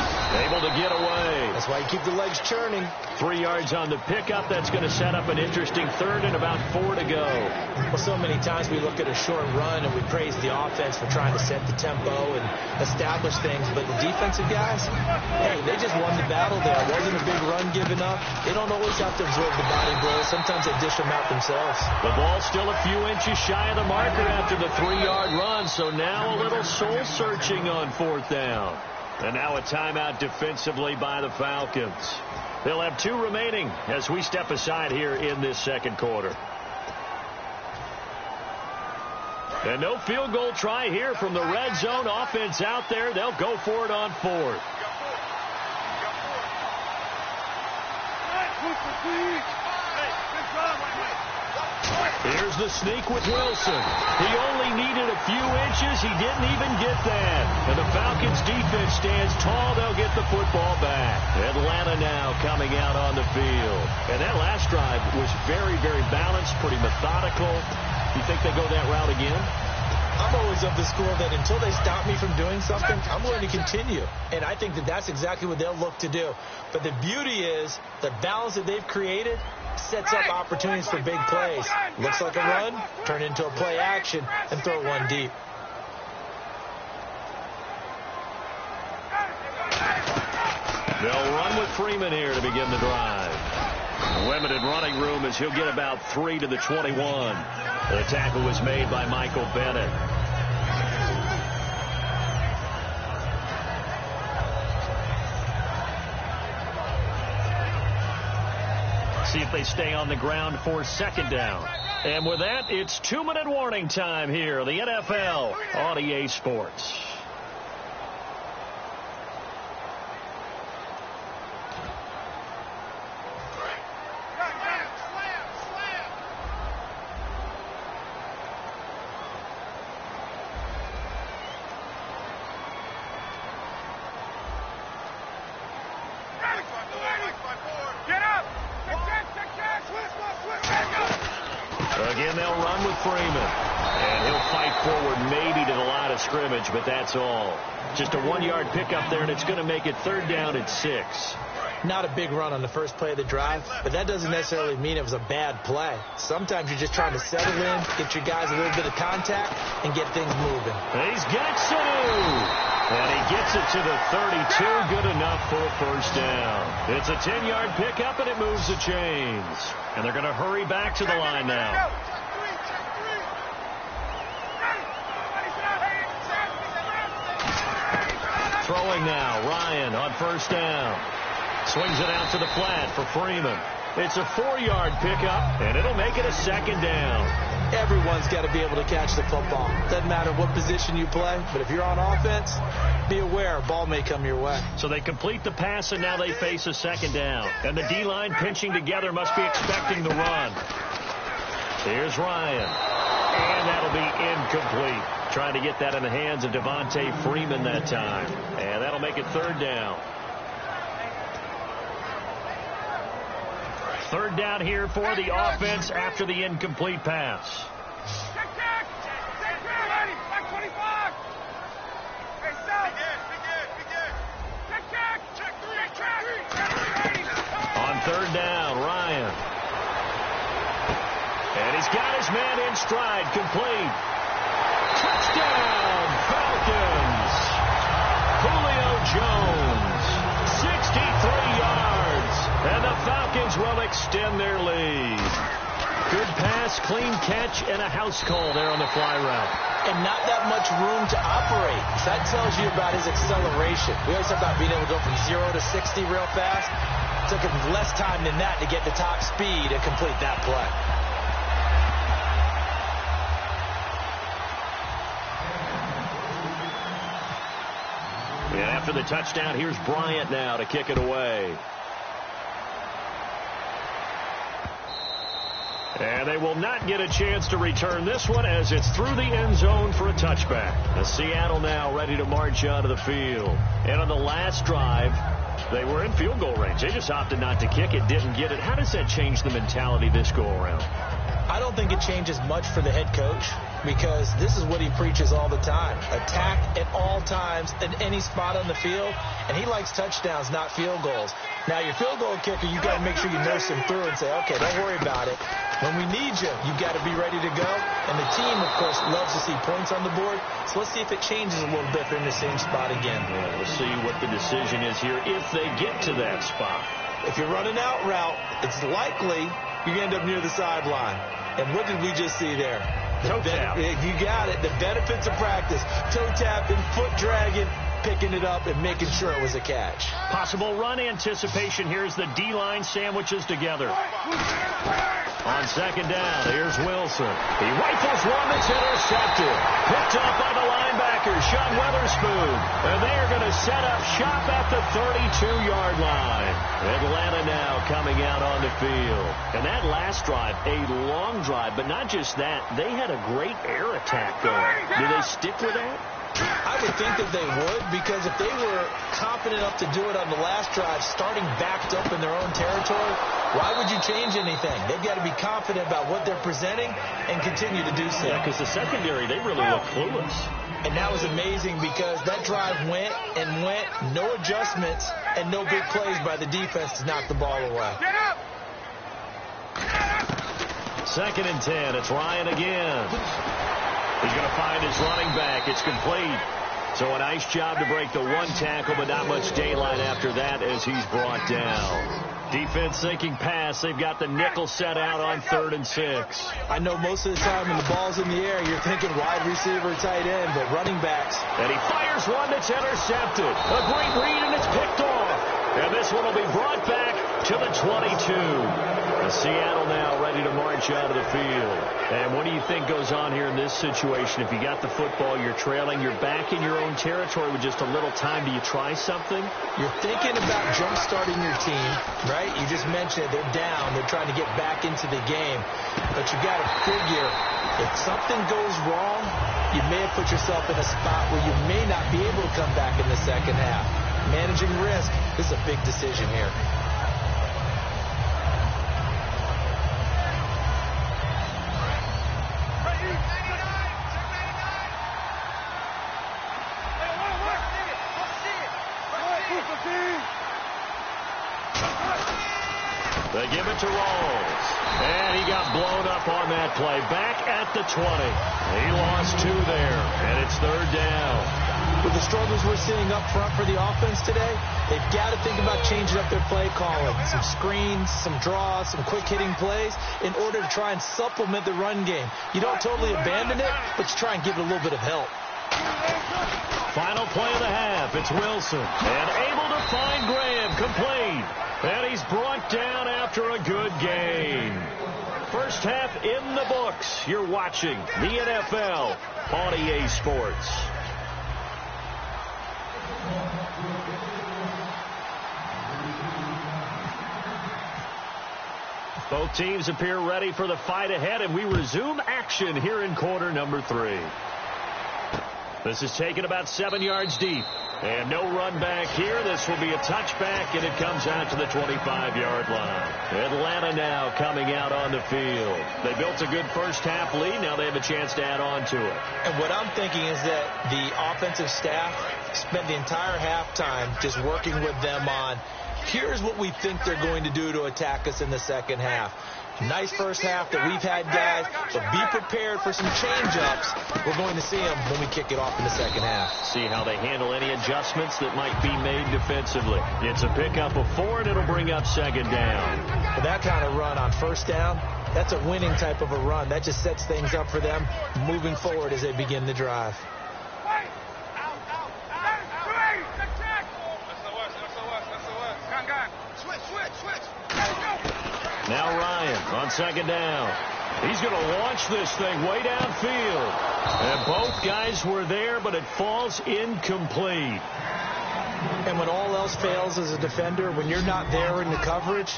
Able to get away. That's why you keep the legs churning. 3 yards on the pickup. That's going to set up an interesting third and about 4 to go. Well, so many times we look at a short run and we praise the offense for trying to set the tempo and establish things. But the defensive guys, hey, they just won the battle there. It wasn't a big run given up. They don't always have to absorb the body blows. Sometimes they dish them out themselves. The ball's still a few inches shy of the marker after the 3-yard run. So now a little soul searching on 4th down. And now a timeout defensively by the Falcons. They'll have 2 remaining as we step aside here in this second quarter. And no field goal try here from the red zone. Offense out there. They'll go for it on 4th. Here's the sneak with Wilson. He only needed a few inches. He didn't even get that. And the Falcons defense stands tall. They'll get the football back. Atlanta now coming out on the field. And that last drive was very, very balanced, pretty methodical. You think they go that route again? I'm always of the school that until they stop me from doing something, I'm going to continue. And I think that that's exactly what they'll look to do. But the beauty is the balance that they've created sets up opportunities for big plays. Looks like a run, turn into a play action, and throw one deep. They'll run with Freeman here to begin the drive. Limited running room as he'll get about 3 to the 21. The tackle was made by Michael Bennett. See if they stay on the ground for second down. And with that, it's 2-minute warning time here. The NFL on EA Sports. Again, they'll run with Freeman. And he'll fight forward maybe to the line of scrimmage, but that's all. Just a 1-yard pickup there, and it's going to make it 3rd down at 6. Not a big run on the first play of the drive, but that doesn't necessarily mean it was a bad play. Sometimes you're just trying to settle in, get your guys a little bit of contact, and get things moving. He's got Sanu. And he gets it to the 32. Good enough for a 1st down. It's a 10-yard pickup, and it moves the chains. And they're going to hurry back to the line now. Throwing now, Ryan on 1st down. Swings it out to the flat for Freeman. It's a 4-yard pickup, and it'll make it a 2nd down. Everyone's got to be able to catch the football. Doesn't matter what position you play, but if you're on offense, be aware a ball may come your way. So they complete the pass, and now they face a 2nd down. And the D-line pinching together must be expecting the run. Here's Ryan. And that'll be incomplete. Trying to get that in the hands of Devontae Freeman that time. And that'll make it 3rd down. 3rd down here for the offense after the incomplete pass. On 3rd down, Ryan. And he's got his man in stride, complete. Touchdown, Falcons. Julio Jones, 63 yards. And the Falcons will extend their lead. Good pass, clean catch, and a house call there on the fly route. And not that much room to operate. So that tells you about his acceleration. We always talk about being able to go from 0 to 60 real fast. It took him less time than that to get the top speed and complete that play. And after the touchdown, here's Bryant now to kick it away. And they will not get a chance to return this one as it's through the end zone for a touchback. The Seattle now ready to march onto the field. And on the last drive, they were in field goal range. They just opted not to kick it, didn't get it. How does that change the mentality this go around? I don't think it changes much for the head coach. because this is what he preaches all the time. Attack at all times in any spot on the field, and he likes touchdowns, not field goals. Now, your field goal kicker, you got to make sure you nurse him through and say, okay, don't worry about it. When we need you, you've got to be ready to go. And the team, of course, loves to see points on the board. So let's see if it changes a little bit. They're in the same spot again. Yeah, we'll see what the decision is here if they get to that spot. If you're running out route, it's likely you're going to end up near the sideline. And what did we just see there? Toe tap. You got it. The benefits of practice. Toe tapping, foot dragging, picking it up, and making sure it was a catch. Possible run anticipation. Here's the D-line sandwiches together. On second down, here's Wilson. He rifles one that's intercepted. Picked up by the linebacker, Sean Weatherspoon. And they're going to set up shop at the 32-yard line. Atlanta now coming out on the field. And that last drive, a long drive, but not just that. They had a great air attack going. Do they stick with that? I would think that they would, because if they were confident enough to do it on the last drive, starting backed up in their own territory, why would you change anything? They've got to be confident about what they're presenting and continue to do so. Yeah, because the secondary, they really look clueless. And that was amazing because that drive went and went, no adjustments, and no big plays by the defense to knock the ball away. Second and 10, it's Ryan again. He's going to find his running back. It's complete. So a nice job to break the one tackle, but not much daylight after that as he's brought down. Defense thinking pass. They've got the nickel set out on 3rd and 6. I know most of the time when the ball's in the air, you're thinking wide receiver, tight end, but running backs. And he fires one that's intercepted. A great read, and it's picked off. And this one will be brought back to the 22. And Seattle now ready to march out of the field. And what do you think goes on here in this situation? If you got the football, you're trailing, you're back in your own territory with just a little time. Do you try something? You're thinking about jump-starting your team, right? You just mentioned it. They're down. They're trying to get back into the game. But you got to figure, if something goes wrong, you may have put yourself in a spot where you may not be able to come back in the second half. Managing risk, this is a big decision here. They give it to Rawls. And he got blown up on that play. Back at the 20. He lost 2 there. And it's 3rd down. With the struggles we're seeing up front for the offense today, they've got to think about changing up their play calling. Some screens, some draws, some quick-hitting plays in order to try and supplement the run game. You don't totally abandon it, but you try and give it a little bit of help. Final play of the half. It's Wilson. And able to find Graham. Complete. And he's brought down after a good game. First half in the books. You're watching the NFL on EA Sports. Both teams appear ready for the fight ahead, and we resume action here in quarter number 3. This is taken about 7 yards deep. And no run back here. This will be a touchback, and it comes out to the 25-yard line. Atlanta now coming out on the field. They built a good first-half lead. Now they have a chance to add on to it. And what I'm thinking is that the offensive staff spent the entire halftime just working with them on, here's what we think they're going to do to attack us in the second half. Nice first half that we've had, guys, but be prepared for some change-ups. We're going to see them when we kick it off in the second half. See how they handle any adjustments that might be made defensively. It's a pickup of 4, and it'll bring up second down. For that kind of run on first down, that's a winning type of a run. That just sets things up for them moving forward as they begin the drive. Now Ryan on second down. He's going to launch this thing way downfield. And both guys were there, but it falls incomplete. And when all else fails as a defender, when you're not there in the coverage,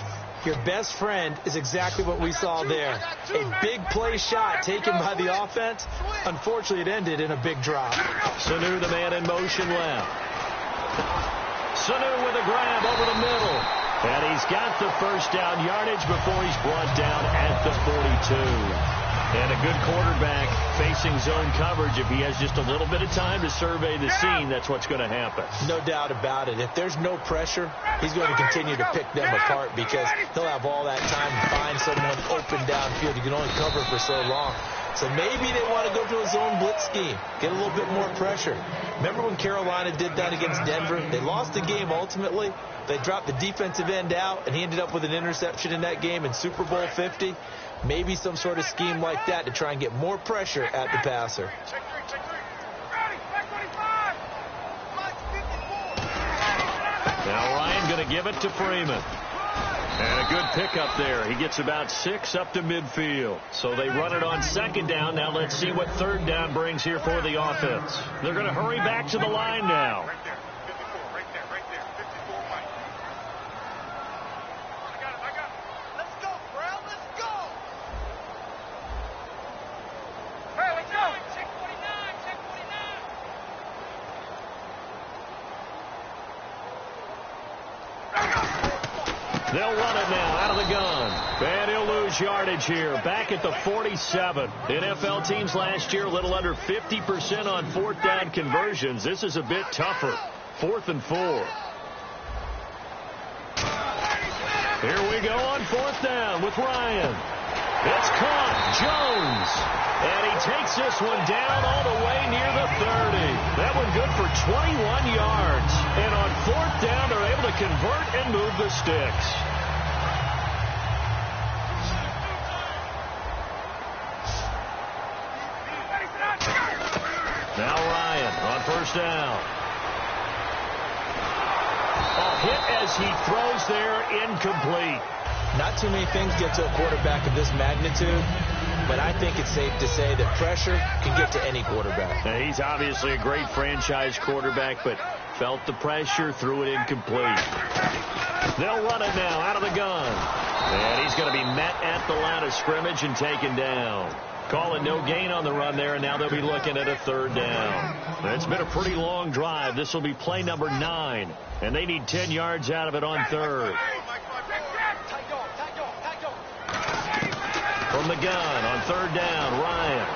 your best friend is exactly what we saw there. A big play shot taken by the offense. Unfortunately, it ended in a big drop. Sanu, the man in motion left. Sanu with a grab over the middle. And he's got the first down yardage before he's brought down at the 42. And a good quarterback facing zone coverage, if he has just a little bit of time to survey the scene, that's what's going to happen. No doubt about it. If there's no pressure, he's going to continue to pick them apart because he'll have all that time to find someone open downfield. You can only cover for so long. So maybe they want to go to a zone blitz scheme, get a little bit more pressure. Remember when Carolina did that against Denver? They lost the game ultimately. They dropped the defensive end out, and he ended up with an interception in that game in Super Bowl 50. Maybe some sort of scheme like that to try and get more pressure at the passer. Now Ryan going to give it to Freeman. And a good pickup there. He gets about 6 up to midfield. So they run it on second down. Now let's see what third down brings here for the offense. They're going to hurry back to the line now. They'll run it now out of the gun. And he'll lose yardage here. Back at the 47. NFL teams last year a little under 50% on fourth down conversions. This is a bit tougher. 4th and 4. Here we go on 4th down with Ryan. It's caught. Jones. And he takes this one down all the way near the 30. That one good for 21 yards. And on 4th down, they're able to convert and move the sticks. Now Ryan on 1st down. A hit as he throws there, incomplete. Not too many things get to a quarterback of this magnitude, but I think it's safe to say that pressure can get to any quarterback. Now, he's obviously a great franchise quarterback, but felt the pressure, threw it incomplete. They'll run it now out of the gun. And he's going to be met at the line of scrimmage and taken down. Call it no gain on the run there, and now they'll be looking at a 3rd down. It's been a pretty long drive. This will be play number 9, and they need 10 yards out of it on 3rd. From the gun on 3rd down, Ryan.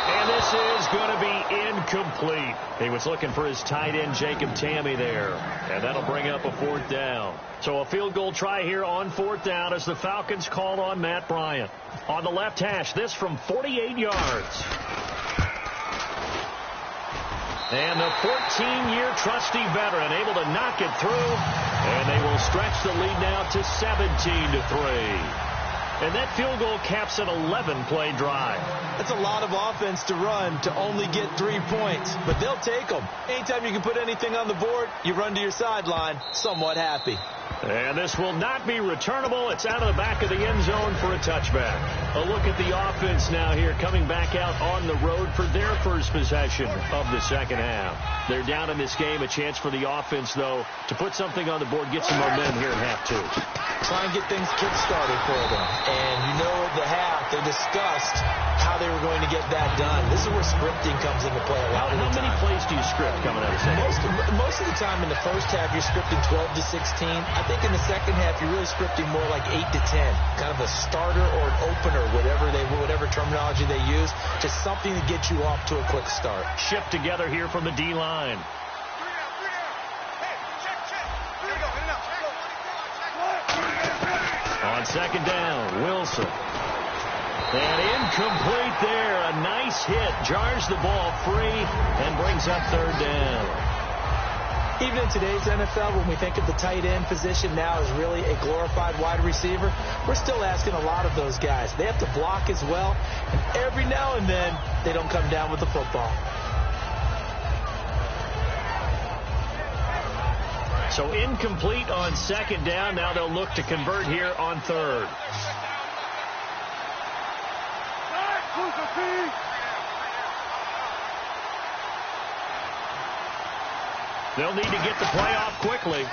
And this is going to be incomplete. He was looking for his tight end, Jacob Tamme, there. And that'll bring up a 4th down. So a field goal try here on 4th down as the Falcons called on Matt Bryant. On the left hash, this from 48 yards. And the 14-year trusty veteran able to knock it through. And they will stretch the lead now to 17-3. And that field goal caps an 11-play drive. That's a lot of offense to run to only get 3 points, but they'll take them. Anytime you can put anything on the board, you run to your sideline somewhat happy. And this will not be returnable. It's out of the back of the end zone for a touchback. A look at the offense now here, coming back out on the road for their first possession of the second half. They're down in this game. A chance for the offense, though, to put something on the board, get some momentum here in half 2. Try and get things kick-started for them. And you know at the half, they discussed how they were going to get that done. This is where scripting comes into play a lot of the time. How many plays do you script coming out of second? Most of the time in the first half, you're scripting 12 to 16. I think in the second half, you're really scripting more like 8 to 10. Kind of a starter or an opener, whatever terminology they use. Just something to get you off to a quick start. Shift together here from the D-line. On second down, Wilson. And incomplete there. A nice hit. Jars the ball free and brings up 3rd down. Even in today's NFL, when we think of the tight end position now as really a glorified wide receiver, we're still asking a lot of those guys. They have to block as well, and every now and then, they don't come down with the football. So incomplete on second down. Now they'll look to convert here on 3rd. They'll need to get the play off quickly.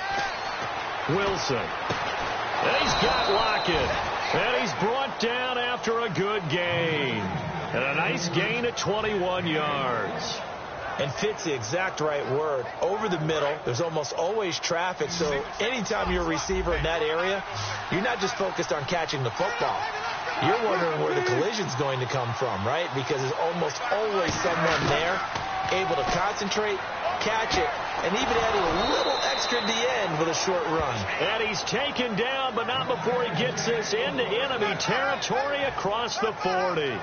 Wilson. And he's got Lockett. And he's brought down after a good gain. And a nice gain of 21 yards. And fits the exact right word. Over the middle, there's almost always traffic. So anytime you're a receiver in that area, you're not just focused on catching the football. you're wondering where the collision's going to come from, right? Because there's almost always someone there able to concentrate, catch it, and even adding a little extra at the end with a short run. And he's taken down, but not before he gets this into enemy territory across the 40.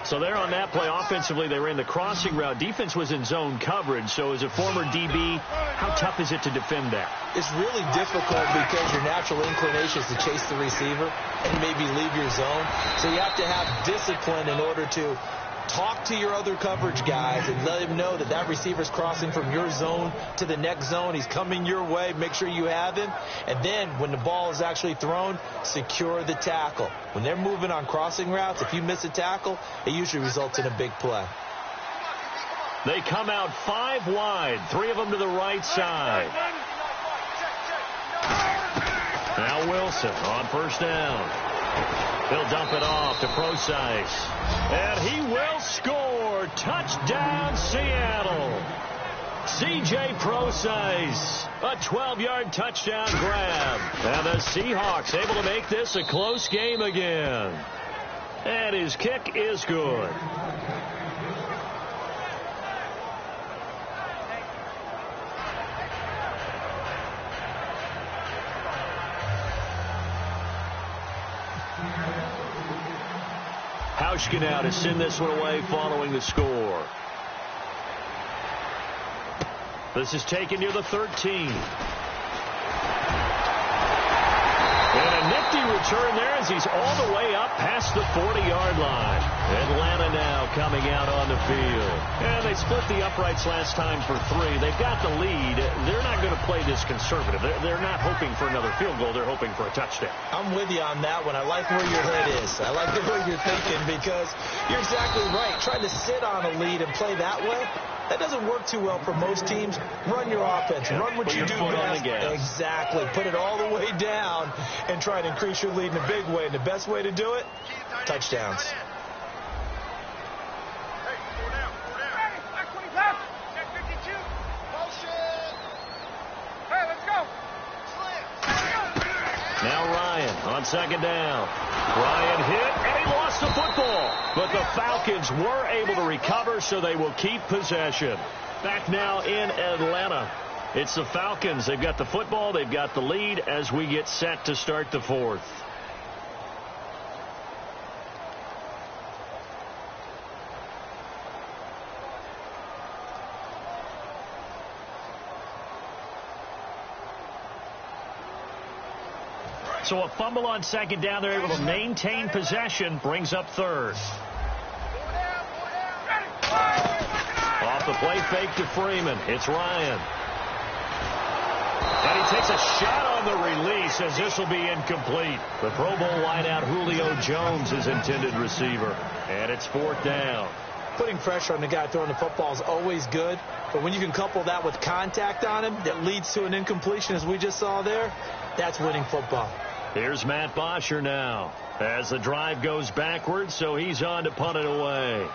So there on that play, offensively, they ran the crossing route. Defense was in zone coverage. So as a former DB, how tough is it to defend that? It's really difficult because your natural inclination is to chase the receiver and maybe leave your zone. So you have to have discipline in order to talk to your other coverage guys and let him know that that receiver's crossing from your zone to the next zone. He's coming your way. Make sure you have him. And then when the ball is actually thrown, secure the tackle. When they're moving on crossing routes, if you miss a tackle, it usually results in a big play. They come out 5 wide, 3 of them to the right side. Now Wilson on first down. He'll dump it off to Prosise. And he will score. Touchdown, Seattle. C.J. Prosise. A 12-yard touchdown grab. And the Seahawks able to make this a close game again. And his kick is good. Hauschka now to send this one away following the score. This is taken near the 13. And a nifty return there as he's all the way up past the 40-yard line. Atlanta now coming out on the field. And they split the uprights last time for 3. They've got the lead. They're not going to play this conservative. They're not hoping for another field goal. They're hoping for a touchdown. I'm with you on that one. I like where your head is. I like the way you're thinking because you're exactly right. Trying to sit on a lead and play that way, that doesn't work too well for most teams. Run your offense. Run what you do best. Exactly. Put it all the way down and try to increase your lead in a big way. And the best way to do it, touchdowns. Now Ryan on second down. Ryan hit, and he lost the football. But the Falcons were able to recover, so they will keep possession. Back now in Atlanta. It's the Falcons. They've got the football. They've got the lead as we get set to start the 4th. So a fumble on second down. They're able to maintain possession. Brings up 3rd. Off the play fake to Freeman. It's Ryan. And he takes a shot on the release as this will be incomplete. The Pro Bowl wideout Julio Jones is intended receiver. And it's 4th down. Putting pressure on the guy throwing the football is always good. But when you can couple that with contact on him that leads to an incompletion, as we just saw there, that's winning football. Here's Matt Bosher now as the drive goes backwards, so he's on to punt it away.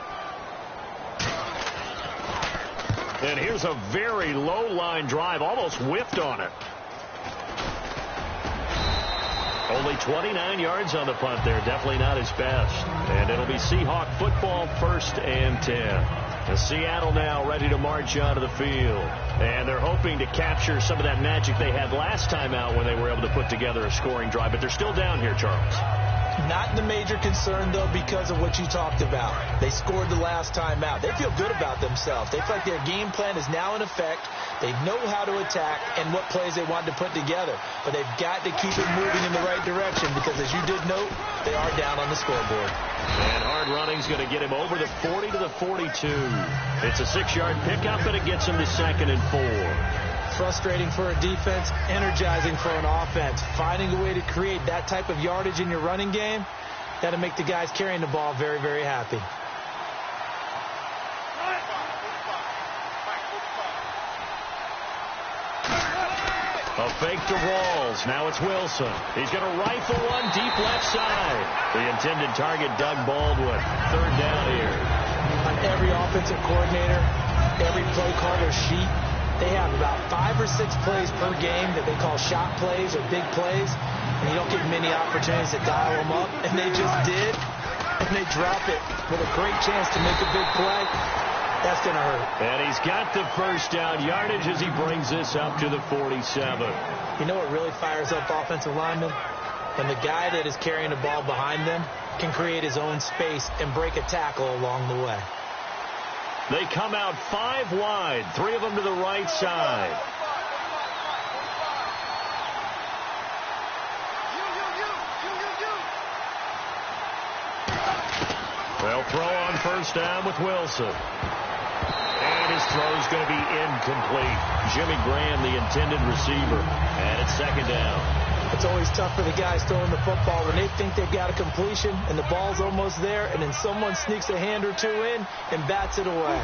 And here's a very low line drive, almost whiffed on it. Only 29 yards on the punt there, definitely not his best. And it'll be Seahawk football, 1st and 10. And Seattle now ready to march onto the field. And they're hoping to capture some of that magic they had last time out when they were able to put together a scoring drive. But they're still down here, Charles. Not the major concern, though, because of what you talked about. They scored the last time out. They feel good about themselves. They feel like their game plan is now in effect. They know how to attack and what plays they want to put together. But they've got to keep it moving in the right direction because, as you did note, they are down on the scoreboard. And hard running's going to get him over the 40 to the 42. It's a 6-yard pickup, and it gets him to 2nd and 4. Frustrating for a defense, energizing for an offense. Finding a way to create that type of yardage in your running game, that'll make the guys carrying the ball very, very happy. A fake to Rawls. Now it's Wilson. He's going to rifle one deep left side. The intended target, Doug Baldwin. 3rd down here. On every offensive coordinator, every play caller sheet, they have about 5 or 6 plays per game that they call shot plays or big plays. and you don't get many opportunities to dial them up, and they just did, and they drop it with a great chance to make a big play. That's going to hurt. And he's got the first down yardage as he brings this up to the 47. You know what really fires up offensive linemen? When the guy that is carrying the ball behind them can create his own space and break a tackle along the way. They come out 5 wide, 3 of them to the right side. They'll throw on first down with Wilson. And his throw is going to be incomplete. Jimmy Graham, the intended receiver. And it's second down. It's always tough for the guys throwing the football when they think they've got a completion and the ball's almost there, and then someone sneaks a hand or two in and bats it away.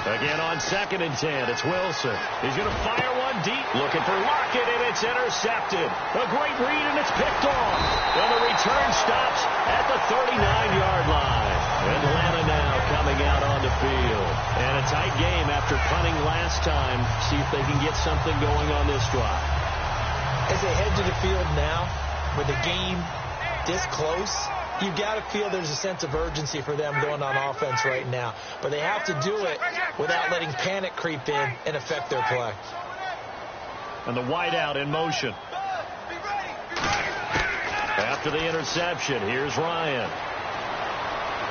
Again on 2nd and 10, it's Wilson. He's going to fire one deep, looking for Lockett, and it's intercepted. A great read, and it's picked off. And the return stops at the 39-yard line. Atlanta now coming out on the field. And a tight game after punting last time. See if they can get something going on this drive. As they head to the field now, with the game this close, you've got to feel there's a sense of urgency for them going on offense right now. But they have to do it without letting panic creep in and affect their play. And the wideout in motion. After the interception, here's Ryan.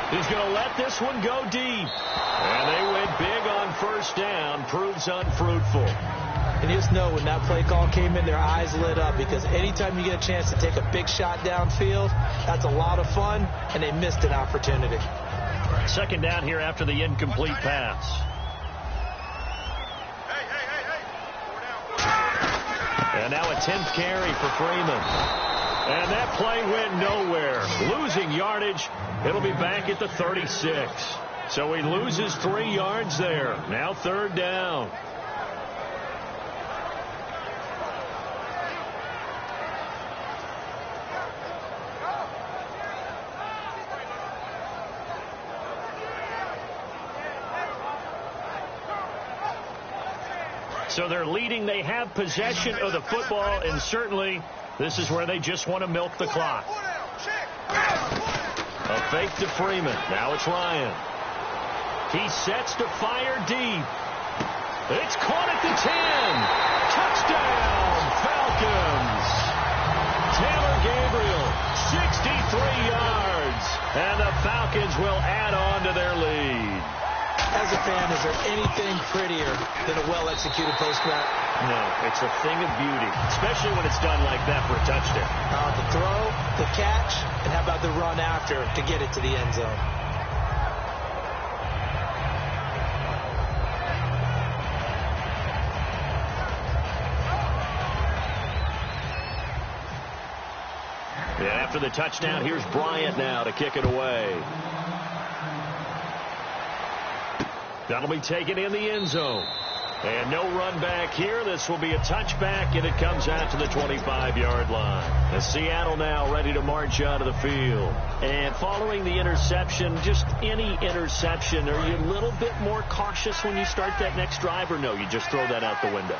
He's going to let this one go deep. And they went big on first down. Proves unfruitful. And you just know when that play call came in, their eyes lit up, because anytime you get a chance to take a big shot downfield, that's a lot of fun, and they missed an opportunity. Second down here after the incomplete pass. And now a 10th carry for Freeman. And that play went nowhere. Losing yardage. It'll be back at the 36. So he loses 3 yards there. Now third down. So they're leading. They have possession of the football, and certainly this is where they just want to milk the clock. A fake to Freeman. Now it's Ryan. He sets to fire deep. It's caught at the 10. Touchdown, Falcons. Taylor Gabriel, 63 yards. And the Falcons will add on to their lead. As a fan, is there anything prettier than a well-executed post route? No, it's a thing of beauty, especially when it's done like that for a touchdown. The throw, the catch, and how about the run after to get it to the end zone? Yeah, after the touchdown, here's Bryant now to kick it away. That'll be taken in the end zone. And no run back here. This will be a touchback, and it comes out to the 25-yard line. And Seattle now ready to march out of the field. And following the interception, just any interception, are you a little bit more cautious when you start that next drive, or no, you just throw that out the window?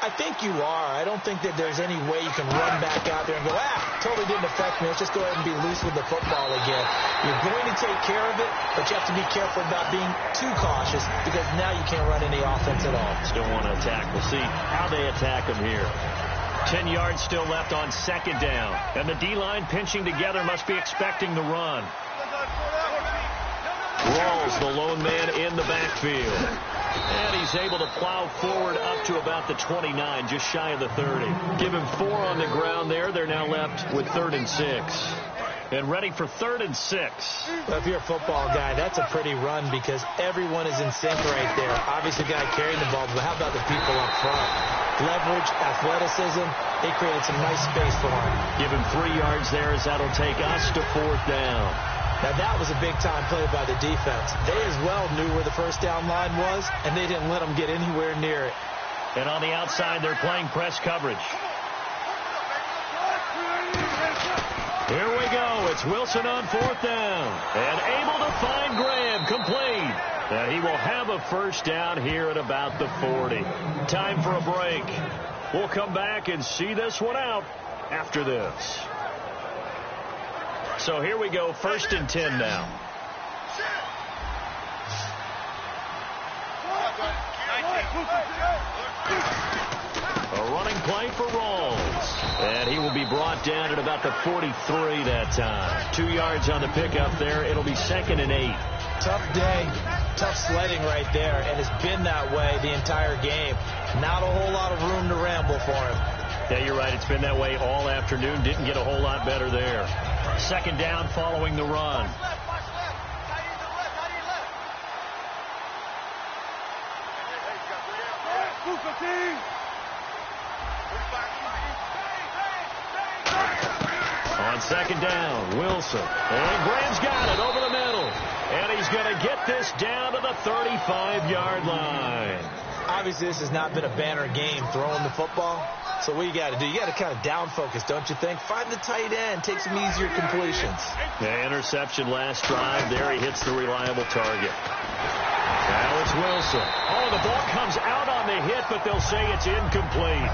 I think you are. I don't think that there's any way you can run back out there and go, totally didn't affect me. Let's just go ahead and be loose with the football again. You're going to take care of it, but you have to be careful about being too cautious, because now you can't run any offense at all. Still want to attack. We'll see how they attack them here. 10 yards still left on second down. And the D-line pinching together, must be expecting the run. Rawls, the lone man in the backfield. And he's able to plow forward up to about the 29, just shy of the 30. Give him 4 on the ground there. They're now left with 3rd and 6. And ready for 3rd and 6. Well, if you're a football guy, that's a pretty run, because everyone is in sync right there. Obviously, the guy carrying the ball, but how about the people up front? Leverage, athleticism, they created some nice space for him. Give him 3 yards there, as that'll take us to 4th down. Now, that was a big-time play by the defense. They as well knew where the first down line was, and they didn't let them get anywhere near it. And on the outside, they're playing press coverage. Here we go. It's Wilson on 4th down. And able to find Graham, complete. And he will have a first down here at about the 40. Time for a break. We'll come back and see this one out after this. So here we go, 1st and 10 now. A running play for Rawls. And he will be brought down at about the 43 that time. 2 yards on the pickup there. It'll be 2nd and 8. Tough day, tough sledding right there, and it's been that way the entire game. Not a whole lot of room to ramble for him. Yeah, you're right. It's been that way all afternoon. Didn't get a whole lot better there. 2nd down following the run. On 2nd down, Wilson. And Graham's got it over the middle. And he's going to get this down to the 35-yard line. Obviously, this has not been a banner game throwing the football. So what you got to do, you got to kind of down focus, don't you think? Find the tight end, take some easier completions. The interception last drive. There he hits the reliable target. Now it's Wilson. Oh, the ball comes out on the hit, but they'll say it's incomplete.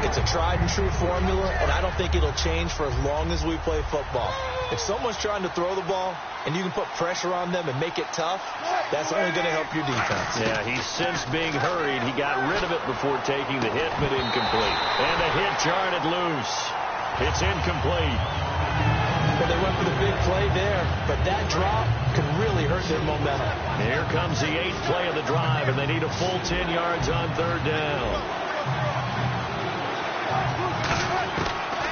It's a tried and true formula, and I don't think it'll change for as long as we play football. If someone's trying to throw the ball and you can put pressure on them and make it tough, that's only going to help your defense. Yeah, he's since being hurried. He got rid of it before taking the hit, but incomplete. And the hit jarred it loose. It's incomplete. Well, they went for the big play there, but that drop could really hurt their momentum. Here comes the 8th play of the drive, and they need a full 10 yards on 3rd down.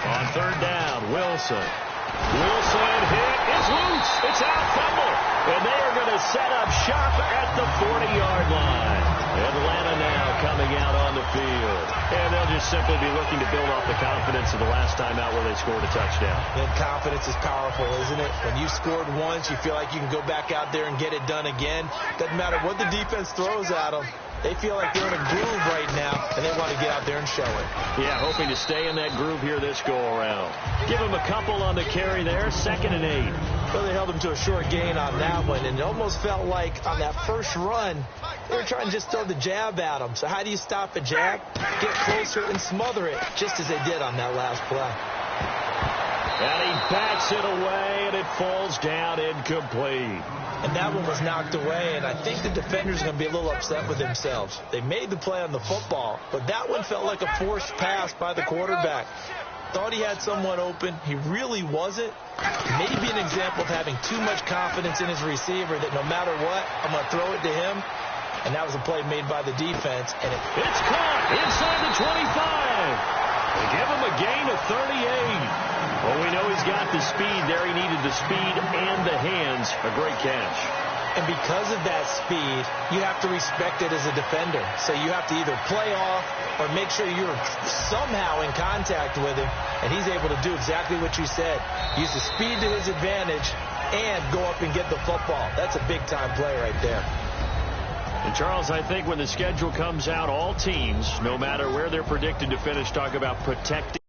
On 3rd down, Wilson. Wilson hit. It's loose. It's out. Fumble. And they are going to set up shop at the 40-yard line. Atlanta now coming out on the field. And they'll just simply be looking to build off the confidence of the last time out where they scored a touchdown. And confidence is powerful, isn't it? When you scored once, you feel like you can go back out there and get it done again. Doesn't matter what the defense throws at them. They feel like they're in a groove right now, and they want to get out there and show it. Yeah, hoping to stay in that groove here this go-around. Give him a couple on the carry there, 2nd and 8. Well, they held him to a short gain on that one, and it almost felt like on that first run, they were trying to just throw the jab at him. So how do you stop a jab? Get closer and smother it, just as they did on that last play. And he backs it away, and it falls down incomplete. And that one was knocked away, and I think the defenders are going to be a little upset with themselves. They made the play on the football, but that one felt like a forced pass by the quarterback. Thought he had someone open. He really wasn't. Maybe an example of having too much confidence in his receiver that no matter what, I'm going to throw it to him. And that was a play made by the defense. And it's caught inside the 25. They give him a gain of 38. Well, we know he's got the speed there. He needed the speed and the hands. A great catch. And because of that speed, you have to respect it as a defender. So you have to either play off or make sure you're somehow in contact with him. And he's able to do exactly what you said. Use the speed to his advantage and go up and get the football. That's a big-time play right there. And, Charles, I think when the schedule comes out, all teams, no matter where they're predicted to finish, talk about protecting